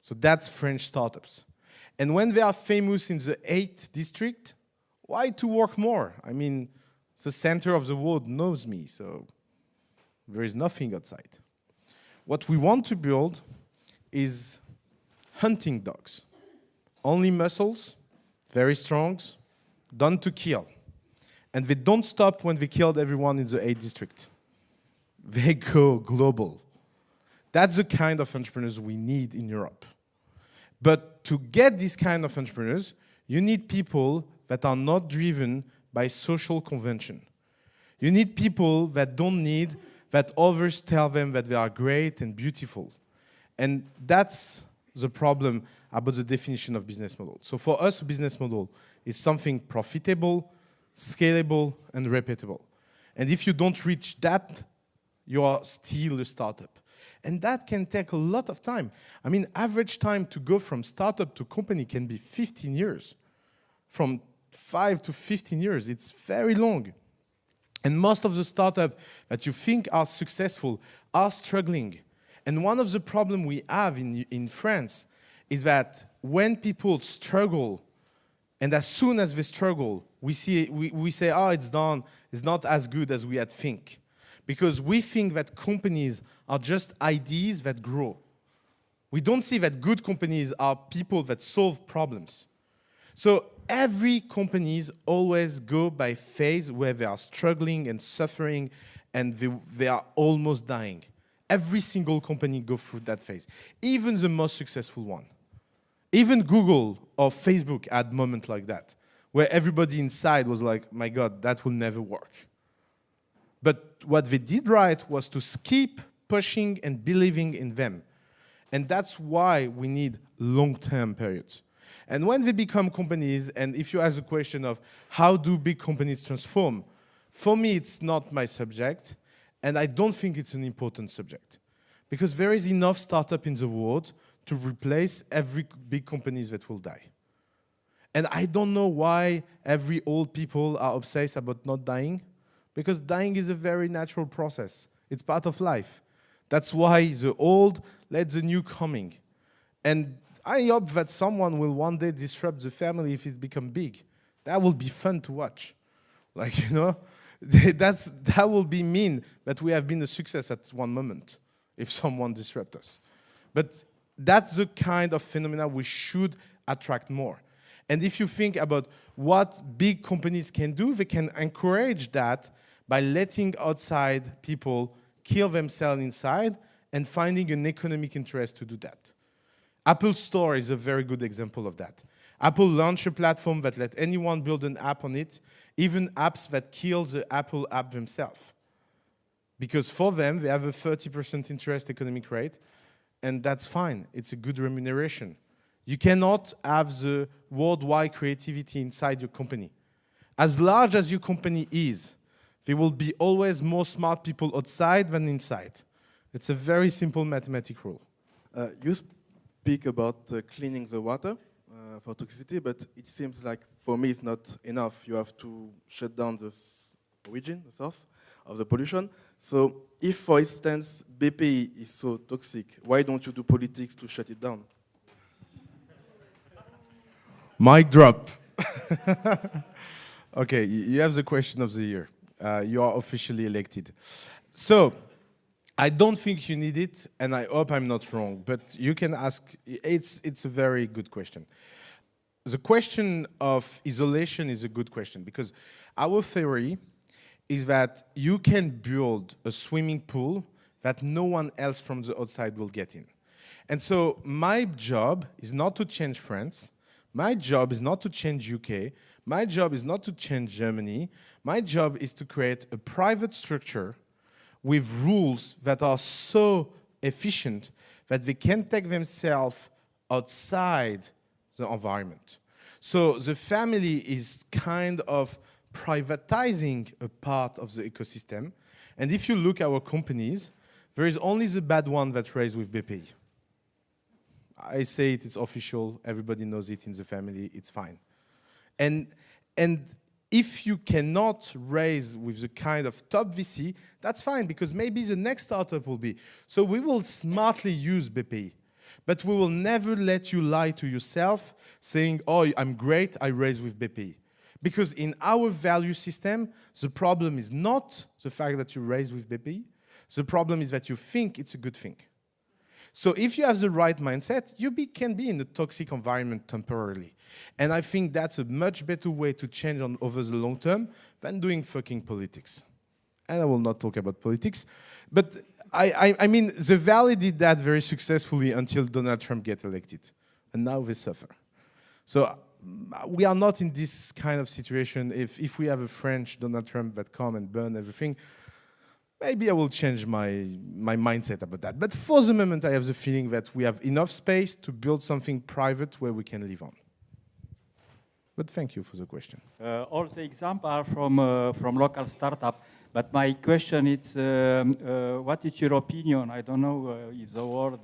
So that's French startups. And when they are famous in the 8th district, why to work more? I mean, the center of the world knows me, so there is nothing outside. What we want to build is hunting dogs. Only muscles, very strong, done to kill. And they don't stop when they killed everyone in the 8th district. They go global. That's the kind of entrepreneurs we need in Europe. But to get these kind of entrepreneurs, you need people that are not driven by social convention. You need people that don't need that others tell them that they are great and beautiful. And that's the problem about the definition of business model. So for us, a business model is something profitable, scalable, and repeatable. And if you don't reach that, you are still a startup. And that can take a lot of time. I mean, average time to go from startup to company can be 15 years. From 5 to 15 years, it's very long. And most of the startups that you think are successful are struggling. And one of the problems we have in France is that when people struggle, and as soon as they struggle, we say, oh, it's done, it's not as good as we had think. Because we think that companies are just ideas that grow. We don't see that good companies are people that solve problems. So every companies always go by phase where they are struggling and suffering and they are almost dying. Every single company go through that phase, even the most successful one. Even Google or Facebook had moments like that, where everybody inside was like, my God, that will never work. But what they did right was to keep pushing and believing in them. And that's why we need long-term periods. And when they become companies, and if you ask the question of how do big companies transform, for me, it's not my subject, and I don't think it's an important subject. Because there is enough startup in the world to replace every big companies that will die. And I don't know why every old people are obsessed about not dying, because dying is a very natural process. It's part of life. That's why the old let the new coming. And I hope that someone will one day disrupt the family if it becomes big. That will be fun to watch. Like, you know, that will be mean that we have been a success at one moment if someone disrupts us. But that's the kind of phenomena we should attract more. And if you think about what big companies can do, they can encourage that by letting outside people kill themselves inside and finding an economic interest to do that. Apple Store is a very good example of that. Apple launched a platform that let anyone build an app on it, even apps that kill the Apple app themselves. Because for them, they have a 30% interest economic rate, and that's fine. It's a good remuneration. You cannot have the worldwide creativity inside your company. As large as your company is, there will be always more smart people outside than inside. It's a very simple mathematical rule. You speak about cleaning the water for toxicity, but it seems like for me it's not enough. You have to shut down the origin, the source of the pollution. So if, for instance, BPI is so toxic, why don't you do politics to shut it down? Mic drop. Okay, you have the question of the year. You are officially elected. So, I don't think you need it, and I hope I'm not wrong, but you can ask, it's a very good question. The question of isolation is a good question, because our theory is that you can build a swimming pool that no one else from the outside will get in. And so my job is not to change France, my job is not to change UK, my job is not to change Germany, my job is to create a private structure with rules that are so efficient that they can take themselves outside the environment. So the family is kind of privatizing a part of the ecosystem. And if you look at our companies, there is only the bad one that raised with BPI. I say it's official, everybody knows it in the family, it's fine. And if you cannot raise with the kind of top VC, that's fine, because maybe the next startup will be. So we will smartly use BPI, but we will never let you lie to yourself saying, oh, I'm great, I raise with BPI. Because in our value system, the problem is not the fact that you raise with BPI, the problem is that you think it's a good thing. So if you have the right mindset, you can be in a toxic environment temporarily. And I think that's a much better way to change over the long term than doing fucking politics. And I will not talk about politics. But I mean, the Valley did that very successfully until Donald Trump get elected. And now they suffer. So we are not in this kind of situation. If we have a French Donald Trump that come and burn everything, maybe I will change my mindset about that. But for the moment, I have the feeling that we have enough space to build something private where we can live on. But thank you for the question. All the examples are from local startup. But my question is, what is your opinion? I don't know if the word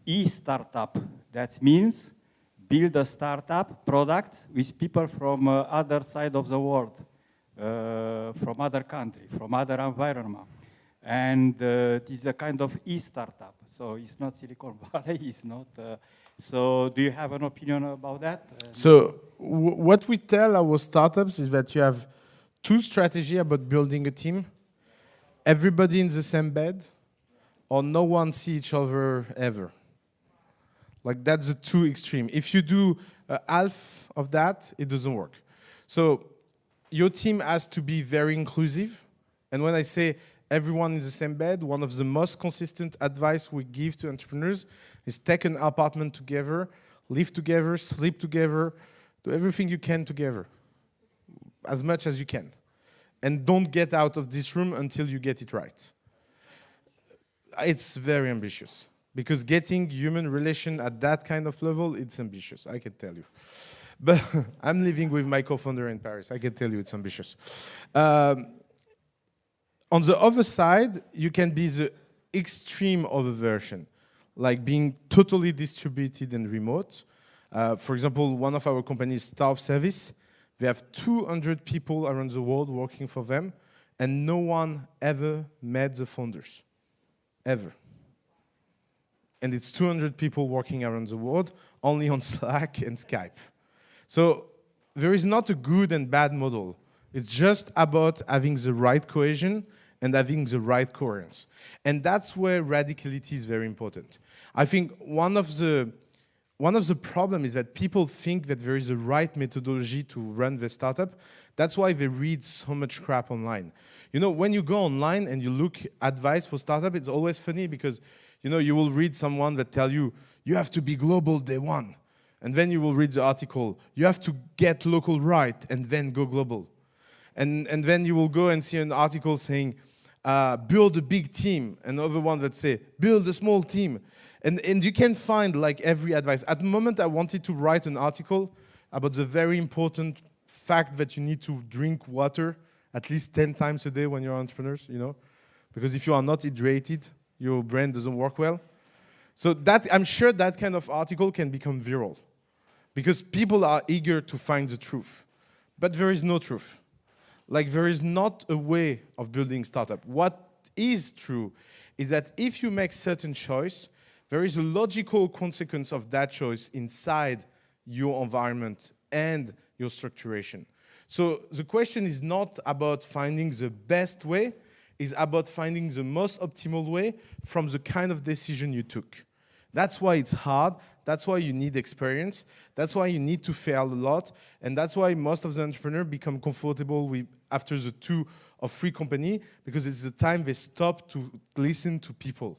e-startup, that means build a startup product with people from other side of the world. From other country, from other environment. And it is a kind of e-startup. So it's not Silicon Valley, it's not. So do you have an opinion about that? So what we tell our startups is that you have two strategies about building a team. Everybody in the same bed, or no one see each other ever. Like that's the two extreme. If you do half of that, it doesn't work. So your team has to be very inclusive. And when I say everyone in the same bed. One of the most consistent advice we give to entrepreneurs is take an apartment together, live together, sleep together, do everything you can together, as much as you can. And don't get out of this room until you get it right. It's very ambitious, because getting human relation at that kind of level, it's ambitious, I can tell you. But I'm living with my co-founder in Paris, I can tell you it's ambitious. On the other side, you can be the extreme of a version, like being totally distributed and remote. For example, one of our companies, Staff Service, they have 200 people around the world working for them, and no one ever met the founders, ever. And it's 200 people working around the world, only on Slack and Skype. So there is not a good and bad model. It's just about having the right cohesion and having the right coherence. And that's where radicality is very important. I think one of the problems is that people think that there is a right methodology to run the startup. That's why they read so much crap online. You know, when you go online and you look advice for startup, it's always funny because, you know, you will read someone that tell you, you have to be global day one. And then you will read the article, you have to get local right and then go global. And then you will go and see an article saying, build a big team, another one that say, build a small team. And you can find like every advice. At the moment, I wanted to write an article about the very important fact that you need to drink water at least 10 times a day when you're entrepreneurs, you know? Because if you are not hydrated, your brain doesn't work well. So that, I'm sure that kind of article can become viral, because people are eager to find the truth. But there is no truth. Like, there is not a way of building startup. What is true is that if you make certain choice, there is a logical consequence of that choice inside your environment and your structuration. So the question is not about finding the best way, it's about finding the most optimal way from the kind of decision you took. That's why it's hard, that's why you need experience, that's why you need to fail a lot, and that's why most of the entrepreneurs become comfortable with after the 2 or 3 company, because it's the time they stop to listen to people.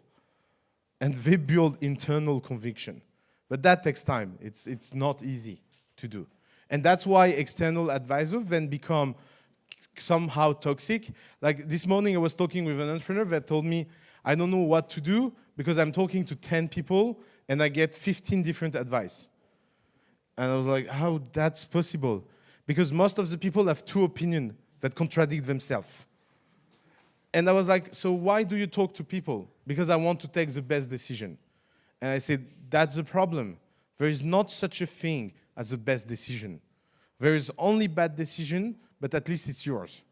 And they build internal conviction. But that takes time, it's not easy to do. And that's why external advisors then become somehow toxic. Like this morning I was talking with an entrepreneur that told me, I don't know what to do because I'm talking to 10 people and I get 15 different advice. And I was like, how that's possible? Because most of the people have 2 opinions that contradict themselves. And I was like, so why do you talk to people? Because I want to take the best decision. And I said, that's the problem. There is not such a thing as the best decision. There is only bad decision, but at least it's yours.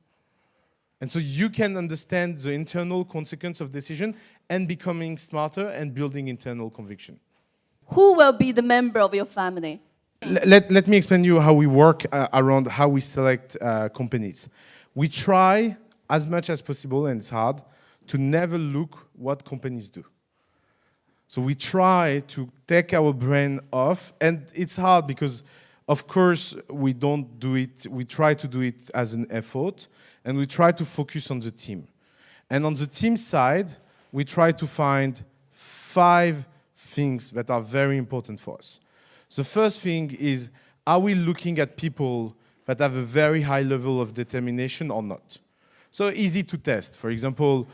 And so you can understand the internal consequence of decision and becoming smarter and building internal conviction. Who will be the member of your family? Let me explain you how we work around how we select companies. We try as much as possible, and it's hard, to never look what companies do. So we try to take our brain off, and it's hard because, of course, we don't do it, we try to do it as an effort, and we try to focus on the team. And on the team side, we try to find 5 things that are very important for us. The first thing is, are we looking at people that have a very high level of determination or not? So easy to test. For example,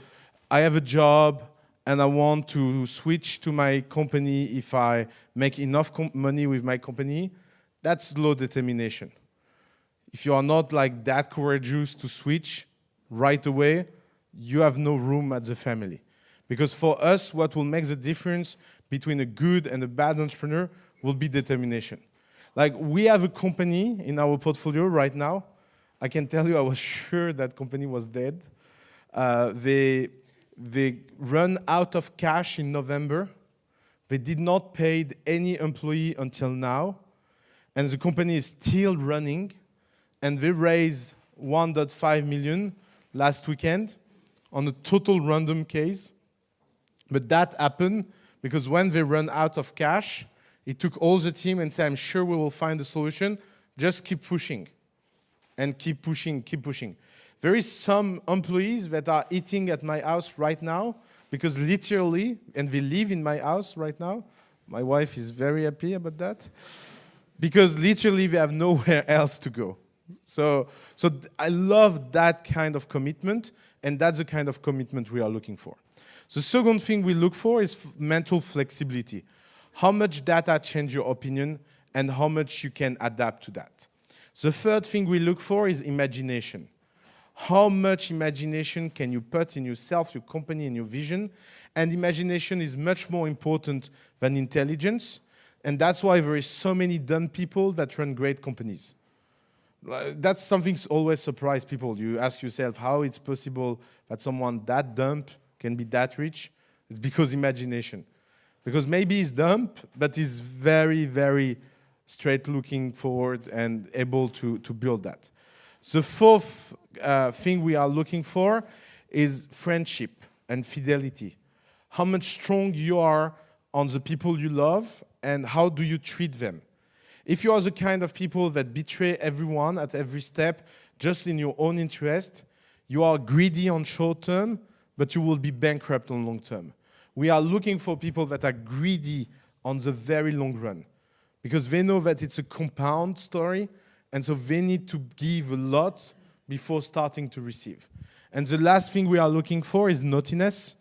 I have a job and I want to switch to my company if I make enough money with my company. That's low determination. If you are not like that courageous to switch right away, you have no room at the family. Because for us, what will make the difference between a good and a bad entrepreneur will be determination. Like, we have a company in our portfolio right now. I can tell you I was sure that company was dead. They run out of cash in November. They did not pay any employee until now. And the company is still running. And they raised 1.5 million last weekend on a total random case. But that happened because when they run out of cash, it took all the team and said, I'm sure we will find a solution. Just keep pushing. and keep pushing, keep pushing. There is some employees that are eating at my house right now because literally, and they live in my house right now. My wife is very happy about that because literally they have nowhere else to go. So I love that kind of commitment, and that's the kind of commitment we are looking for. The second thing we look for is mental flexibility. How much data change your opinion and how much you can adapt to that. The third thing we look for is imagination. How much imagination can you put in yourself, your company, and your vision? And imagination is much more important than intelligence. And that's why there is so many dumb people that run great companies. That's something that always surprises people. You ask yourself how it's possible that someone that dumb can be that rich. It's because imagination. Because maybe he's dumb, but he's very, very straight looking forward and able to build that. The fourth thing we are looking for is friendship and fidelity. How much strong you are on the people you love and how do you treat them. If you are the kind of people that betray everyone at every step just in your own interest, you are greedy on short term, but you will be bankrupt on long term. We are looking for people that are greedy on the very long run because they know that it's a compound story, and so they need to give a lot before starting to receive. And the last thing we are looking for is naughtiness,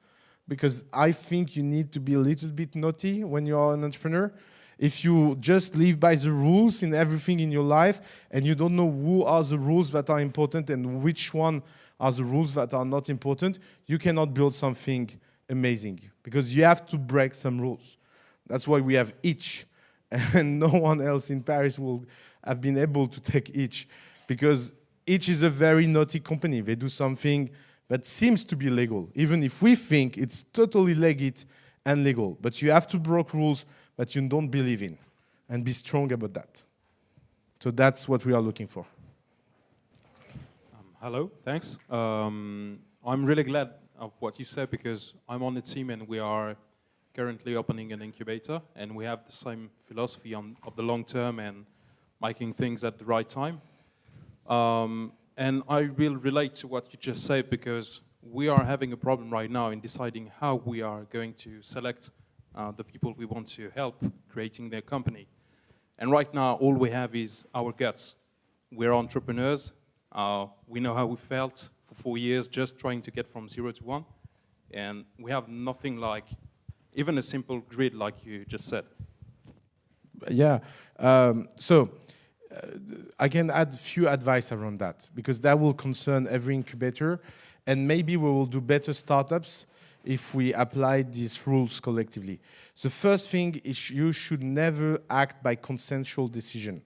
because I think you need to be a little bit naughty when you are an entrepreneur. If you just live by the rules in everything in your life and you don't know who are the rules that are important and which one are the rules that are not important, you cannot build something amazing because you have to break some rules. That's why we have each, and no one else in Paris will have been able to take each because each is a very naughty company. They do something that seems to be legal, even if we think it's totally legit and legal. But you have to break rules that you don't believe in and be strong about that. So that's what we are looking for. Hello, thanks. I'm really glad of what you said because I'm on the team and we are currently opening an incubator and we have the same philosophy of the long term and making things at the right time. And I will relate to what you just said because we are having a problem right now in deciding how we are going to select the people we want to help creating their company. And right now, all we have is our guts. We're entrepreneurs. We know how we felt for 4 years just trying to get from 0 to 1. And we have nothing like even a simple grid like you just said. Yeah. I can add a few advice around that because that will concern every incubator, and maybe we will do better startups if we apply these rules collectively. The first thing is you should never act by consensual decision.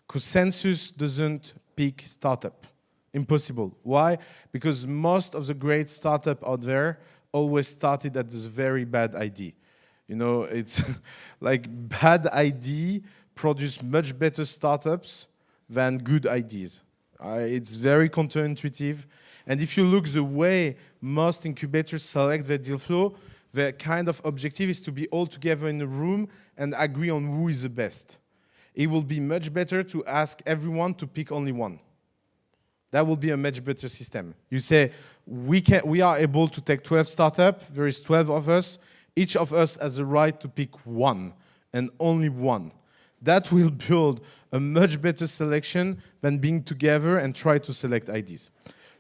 Consensus doesn't pick startup. Impossible. Why? Because most of the great startup out there always started at this very bad idea. You know, it's like bad idea produce much better startups than good ideas. It's very counterintuitive. And if you look the way most incubators select their deal flow, their kind of objective is to be all together in a room and agree on who is the best. It will be much better to ask everyone to pick only one. That will be a much better system. You say, we are able to take 12 startups, there is 12 of us, each of us has the right to pick one, and only one. That will build a much better selection than being together and try to select ideas.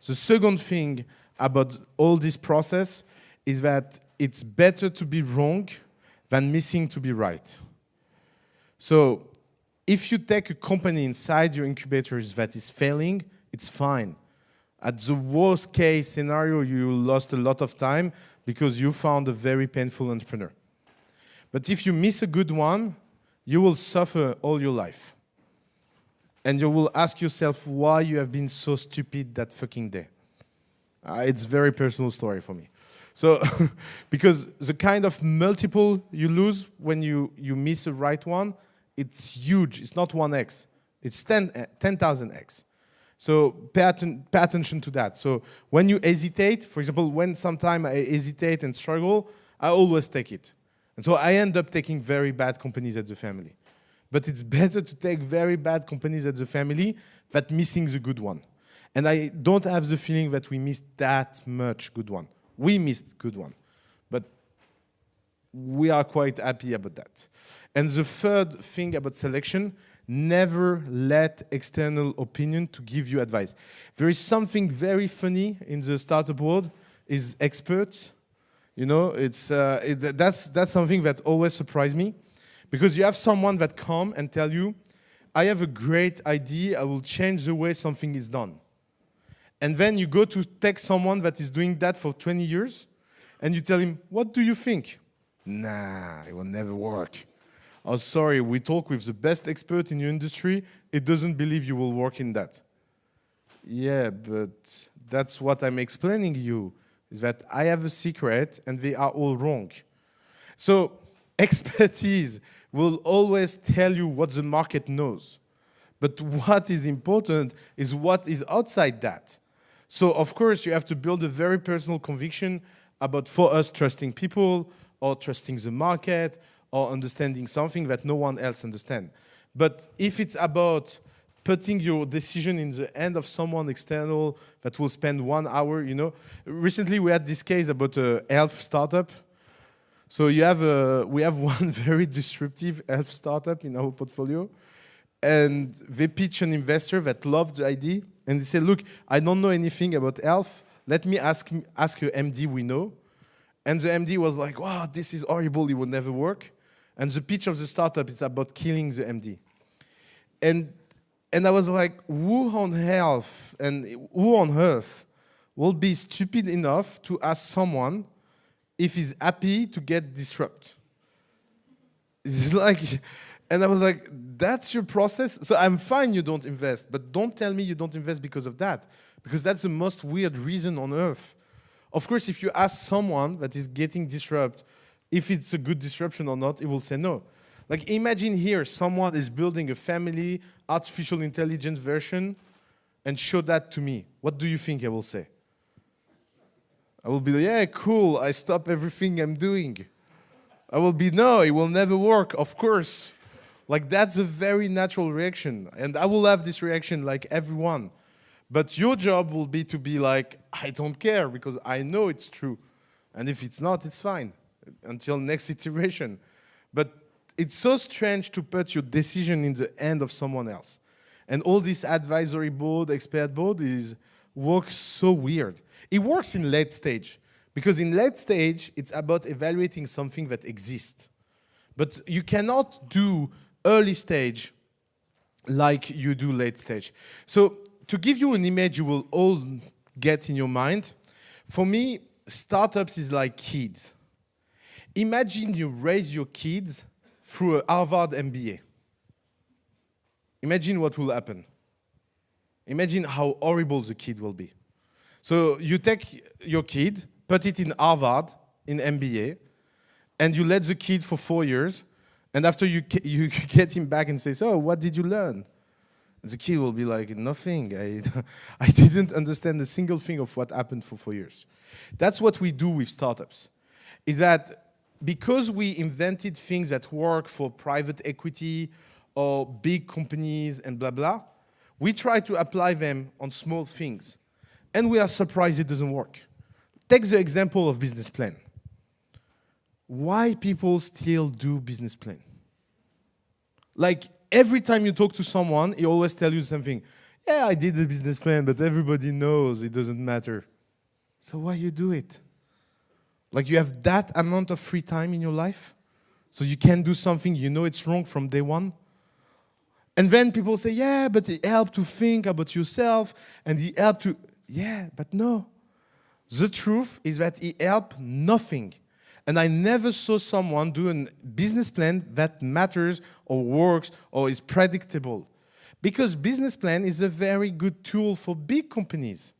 The second thing about all this process is that it's better to be wrong than missing to be right. So if you take a company inside your incubators that is failing, it's fine. At the worst case scenario, you lost a lot of time because you found a very painful entrepreneur. But if you miss a good one, you will suffer all your life. And you will ask yourself why you have been so stupid that fucking day. It's a very personal story for me. So, because the kind of multiple you lose when you miss a right one, it's huge. It's not 1x. It's 10,000x. So pay attention to that. So when you hesitate, for example, when sometime I hesitate and struggle, I always take it. And so I end up taking very bad companies at the family. But it's better to take very bad companies at the family than missing the good one. And I don't have the feeling that we missed that much good one. We missed good one. But we are quite happy about that. And the third thing about selection, never let external opinion to give you advice. There is something very funny in the startup world, is experts. You know, that's something that always surprised me. Because you have someone that come and tell you, I have a great idea, I will change the way something is done. And then you go to take someone that is doing that for 20 years, and you tell him, what do you think? Nah, it will never work. Oh, sorry, we talk with the best expert in your industry, it doesn't believe you will work in that. Yeah, but that's what I'm explaining you, is that I have a secret, and they are all wrong. So, expertise will always tell you what the market knows. But what is important is what is outside that. So, of course, you have to build a very personal conviction about, for us, trusting people, or trusting the market, or understanding something that no one else understands. But if it's about putting your decision in the hand of someone external that will spend 1 hour, you know. Recently, we had this case about a health startup. So we have one very disruptive health startup in our portfolio, and they pitch an investor that loved the idea, and they say, look, I don't know anything about health, let me ask a MD we know. And the MD was like, wow, this is horrible, it will never work. And the pitch of the startup is about killing the MD. And I was like, who on earth will be stupid enough to ask someone if he's happy to get disrupted? It's like, and I was like, that's your process? So I'm fine you don't invest, but don't tell me you don't invest because of that, because that's the most weird reason on earth. Of course, if you ask someone that is getting disrupted if it's a good disruption or not, it will say no. Like, imagine here, someone is building a family artificial intelligence version and show that to me. What do you think I will say? I will be like, yeah, cool, I stop everything I'm doing. I will be, no, it will never work, of course. Like, that's a very natural reaction. And I will have this reaction like everyone. But your job will be to be like, I don't care, because I know it's true. And if it's not, it's fine, until next iteration. But it's so strange to put your decision in the hand of someone else. And all this advisory board, expert board, works so weird. It works in late stage, because in late stage, it's about evaluating something that exists. But you cannot do early stage like you do late stage. So to give you an image you will all get in your mind, for me, startups is like kids. Imagine you raise your kids through a Harvard MBA. Imagine what will happen. Imagine how horrible the kid will be. So you take your kid, put it in Harvard, in MBA, and you let the kid for 4 years, and after you get him back and say, so what did you learn? And the kid will be like, nothing. I didn't understand a single thing of what happened for 4 years. That's what we do with startups, is that because we invented things that work for private equity or big companies and blah, blah, we try to apply them on small things. And we are surprised it doesn't work. Take the example of business plan. Why people still do business plan? Like, every time you talk to someone, he always tells you something. Yeah, I did the business plan, but everybody knows it doesn't matter. So why you do it? Like, you have that amount of free time in your life, so you can do something you know it's wrong from day one? And then people say, yeah, but it helped to think about yourself, and it helped to... Yeah, but no. The truth is that it helped nothing. And I never saw someone do a business plan that matters or works or is predictable. Because business plan is a very good tool for big companies.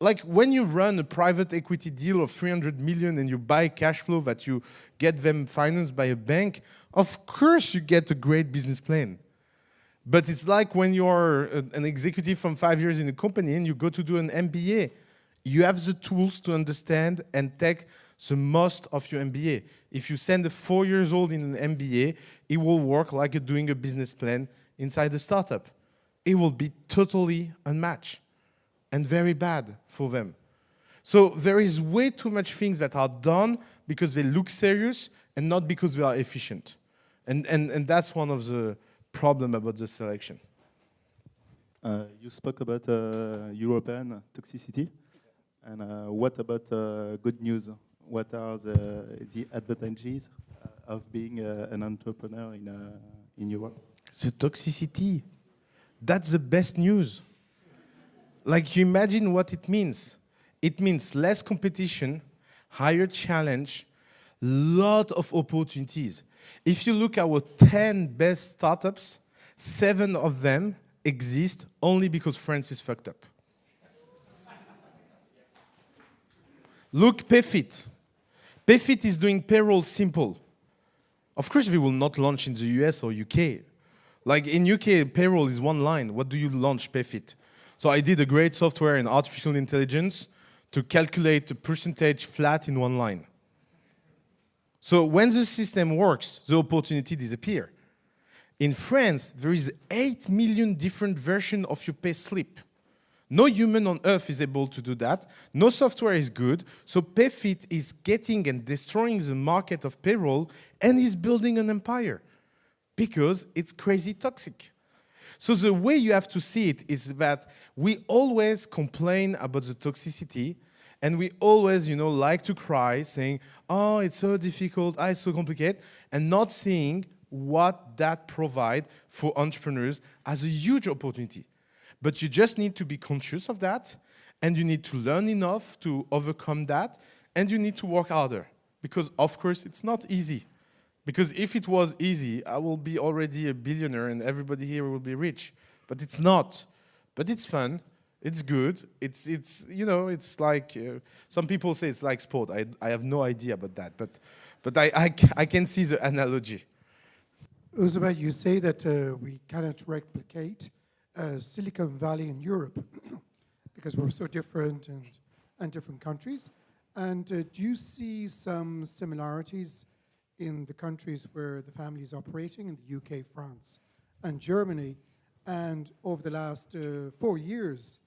Like, when you run a private equity deal of 300 million and you buy cash flow that you get them financed by a bank, of course you get a great business plan. But it's like when you're an executive from 5 years in a company and you go to do an MBA. You have the tools to understand and take the most of your MBA. If you send a 4 years old in an MBA, it will work like doing a business plan inside the startup. It will be totally unmatched and very bad for them. So there is way too much things that are done because they look serious and not because they are efficient. And that's one of the problems about the selection. You spoke about European toxicity. And what about good news? What are the advantages of being an entrepreneur in Europe? The toxicity, that's the best news. Like, you imagine what it means. It means less competition, higher challenge, lot of opportunities. If you look at our 10 best startups, 7 of them exist only because France is fucked up. Look, Payfit. Payfit is doing payroll simple. Of course, we will not launch in the US or UK. Like in UK, payroll is one line. What do you launch Payfit? So I did a great software in artificial intelligence to calculate the percentage flat in one line. So when the system works, the opportunity disappears. In France, there is 8 million different versions of your pay slip. No human on earth is able to do that. No software is good. So Payfit is getting and destroying the market of payroll and is building an empire because it's crazy toxic. So the way you have to see it is that we always complain about the toxicity and we always, like to cry saying, oh, it's so difficult, it's so complicated, and not seeing what that provides for entrepreneurs as a huge opportunity. But you just need to be conscious of that, and you need to learn enough to overcome that, and you need to work harder. Because, of course, it's not easy. Because if it was easy, I will be already a billionaire and everybody here will be rich. But it's not. But it's fun. It's good. It's like, some people say it's like sport. I have no idea about that. But I can see the analogy. OUSSAMA, you say that we cannot replicate Silicon Valley in Europe because we're so different and different countries. And do you see some similarities in the countries where the family is operating, in the UK, France, and Germany, and over the last 4 years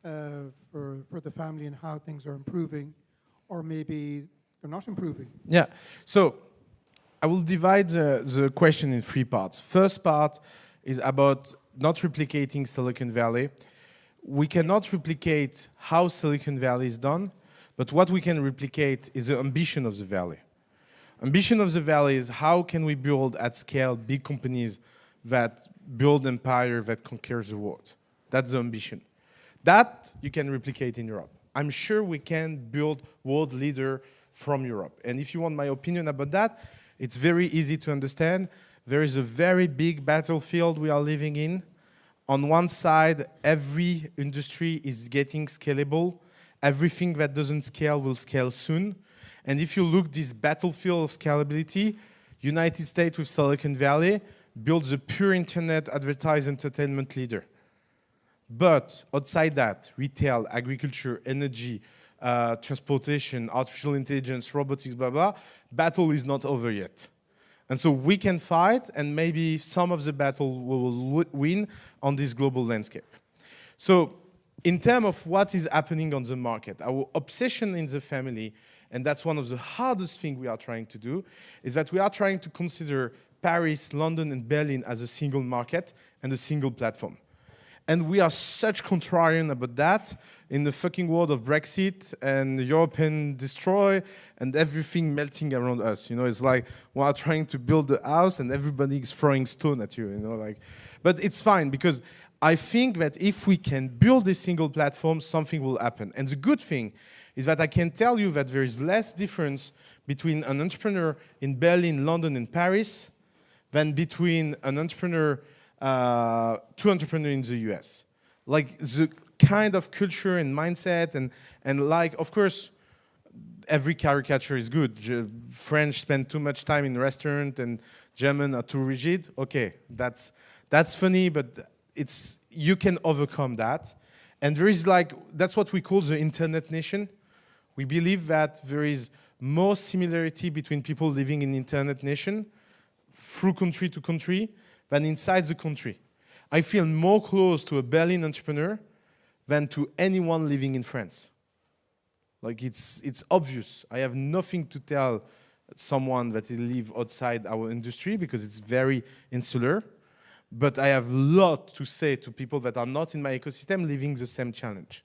for the family and how things are improving, or maybe they're not improving? Yeah, so I will divide the question in 3 parts. First part is about not replicating Silicon Valley. We cannot replicate how Silicon Valley is done, but what we can replicate is the ambition of the valley. Ambition of the valley is how can we build at scale big companies that build empire that conquers the world. That's the ambition. That you can replicate in Europe. I'm sure we can build world leader from Europe. And if you want my opinion about that, it's very easy to understand. There is a very big battlefield we are living in. On one side, every industry is getting scalable. Everything that doesn't scale will scale soon. And if you look this battlefield of scalability, United States with Silicon Valley builds a pure internet advertised entertainment leader. But outside that, retail, agriculture, energy, transportation, artificial intelligence, robotics, blah, blah, battle is not over yet. And so we can fight, and maybe some of the battle we will win on this global landscape. So in terms of what is happening on the market, our obsession in the family, and that's one of the hardest things we are trying to do, is that we are trying to consider Paris, London, and Berlin as a single market and a single platform. And we are such contrarian about that in the fucking world of Brexit and European destroy and everything melting around us. It's like we are trying to build a house and everybody is throwing stone at you. But it's fine because I think that if we can build a single platform, something will happen. And the good thing is that I can tell you that there is less difference between an entrepreneur in Berlin, London, and Paris than between an entrepreneur, 2 entrepreneurs in the US. Like the kind of culture and mindset and like, of course, every caricature is good. French spend too much time in restaurant and German are too rigid. Okay, that's funny, but you can overcome that. And there is that's what we call the internet nation. We believe that there is more similarity between people living in internet nation through country to country than inside the country. I feel more close to a Berlin entrepreneur than to anyone living in France. Like it's obvious. I have nothing to tell someone that live outside our industry because it's very insular. But I have a lot to say to people that are not in my ecosystem living the same challenge.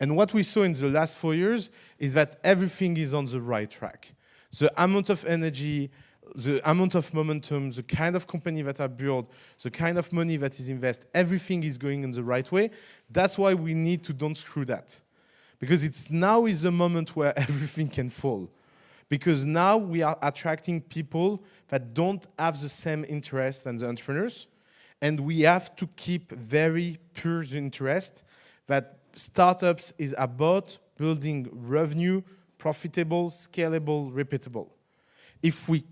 And what we saw in the last 4 years is that everything is on the right track. The amount of energy, the amount of momentum, the kind of company that are built, the kind of money that is invested, everything is going in the right way. That's why we need to don't screw that. Because now is the moment where everything can fall. Because now we are attracting people that don't have the same interest than the entrepreneurs. And we have to keep very pure the interest that startups is about building revenue, profitable, scalable, repeatable. If we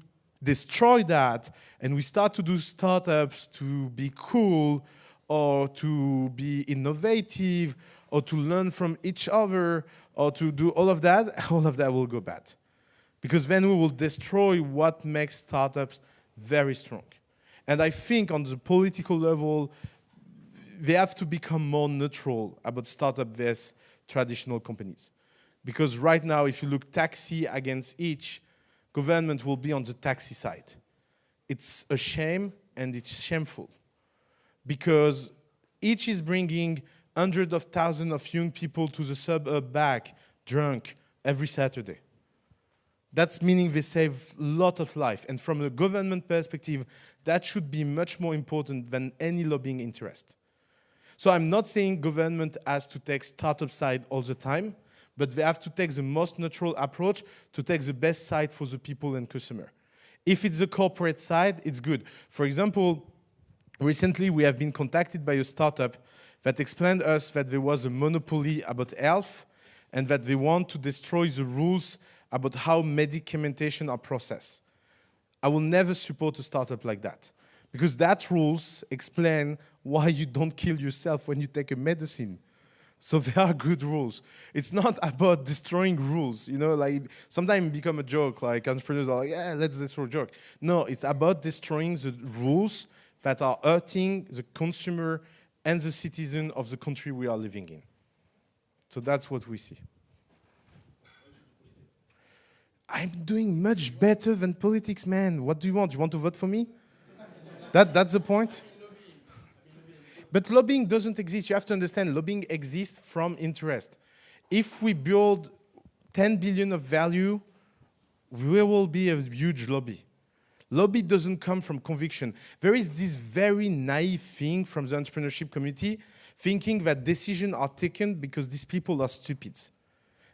destroy that and we start to do startups to be cool or to be innovative or to learn from each other or to do all of that will go bad. Because then we will destroy what makes startups very strong. And I think on the political level, they have to become more neutral about startup versus traditional companies. Because right now, if you look taxi against each, government will be on the taxi side. It's a shame and it's shameful. Because each is bringing hundreds of thousands of young people to the suburb back, drunk, every Saturday. That's meaning they save a lot of life. And from a government perspective, that should be much more important than any lobbying interest. So I'm not saying government has to take startup side all the time, but they have to take the most neutral approach to take the best side for the people and customer. If it's the corporate side, it's good. For example, recently we have been contacted by a startup that explained us that there was a monopoly about health and that they want to destroy the rules about how medicamentation are processed. I will never support a startup like that because that rules explain why you don't kill yourself when you take a medicine. So there are good rules. It's not about destroying rules, you know, like sometimes it become a joke, like entrepreneurs are like, yeah, let's destroy a joke. No, it's about destroying the rules that are hurting the consumer and the citizen of the country we are living in. So that's what we see. I'm doing much better than politics, man. What do you want? You want to vote for me? That's the point? But lobbying doesn't exist. You have to understand, lobbying exists from interest. If we build 10 billion of value, we will be a huge lobby. Lobby doesn't come from conviction. There is this very naive thing from the entrepreneurship community, thinking that decisions are taken because these people are stupid.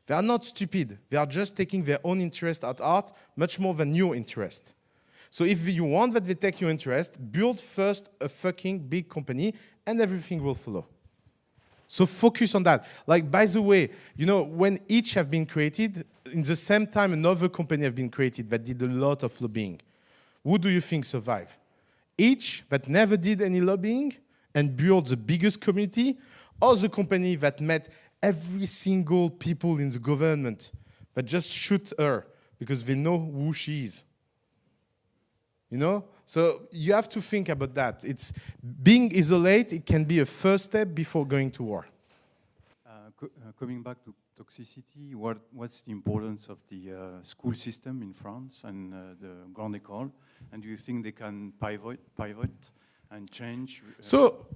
They are not stupid. They are just taking their own interest at heart much more than your interest. So if you want that they take your interest, build first a fucking big company and everything will follow. So focus on that. Like, by the way, you know, when each have been created, in the same time another company have been created that did a lot of lobbying. Who do you think survived? Each that never did any lobbying and built the biggest community, or the company that met every single people in the government that just shoot her because they know who she is. You know? So you have to think about that. It's being isolated, it can be a first step before going to war. Coming back to toxicity, what's the importance of the school system in France and the Grande École? And do you think they can pivot and change? So,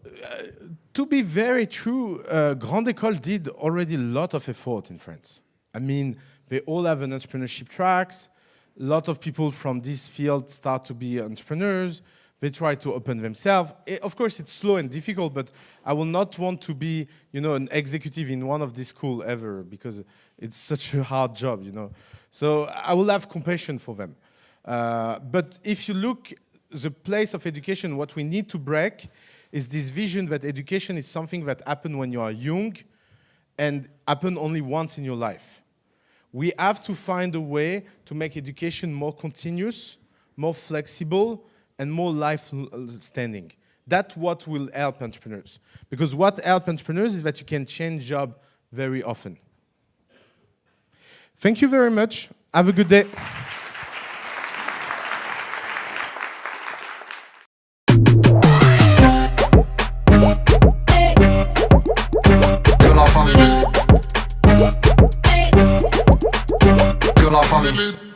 to be very true, Grande École did already a lot of effort in France. I mean, they all have an entrepreneurship tracks. A lot of people from this field start to be entrepreneurs. They try to open themselves. Of course, it's slow and difficult, but I will not want to be, you know, an executive in one of these schools ever because it's such a hard job, you know. So I will have compassion for them. But if you look the place of education, what we need to break is this vision that education is something that happens when you are young and happen only once in your life. We have to find a way to make education more continuous, more flexible, and more life-standing. That's what will help entrepreneurs. Because what helps entrepreneurs is that you can change job very often. Thank you very much. Have a good day. Que la famille.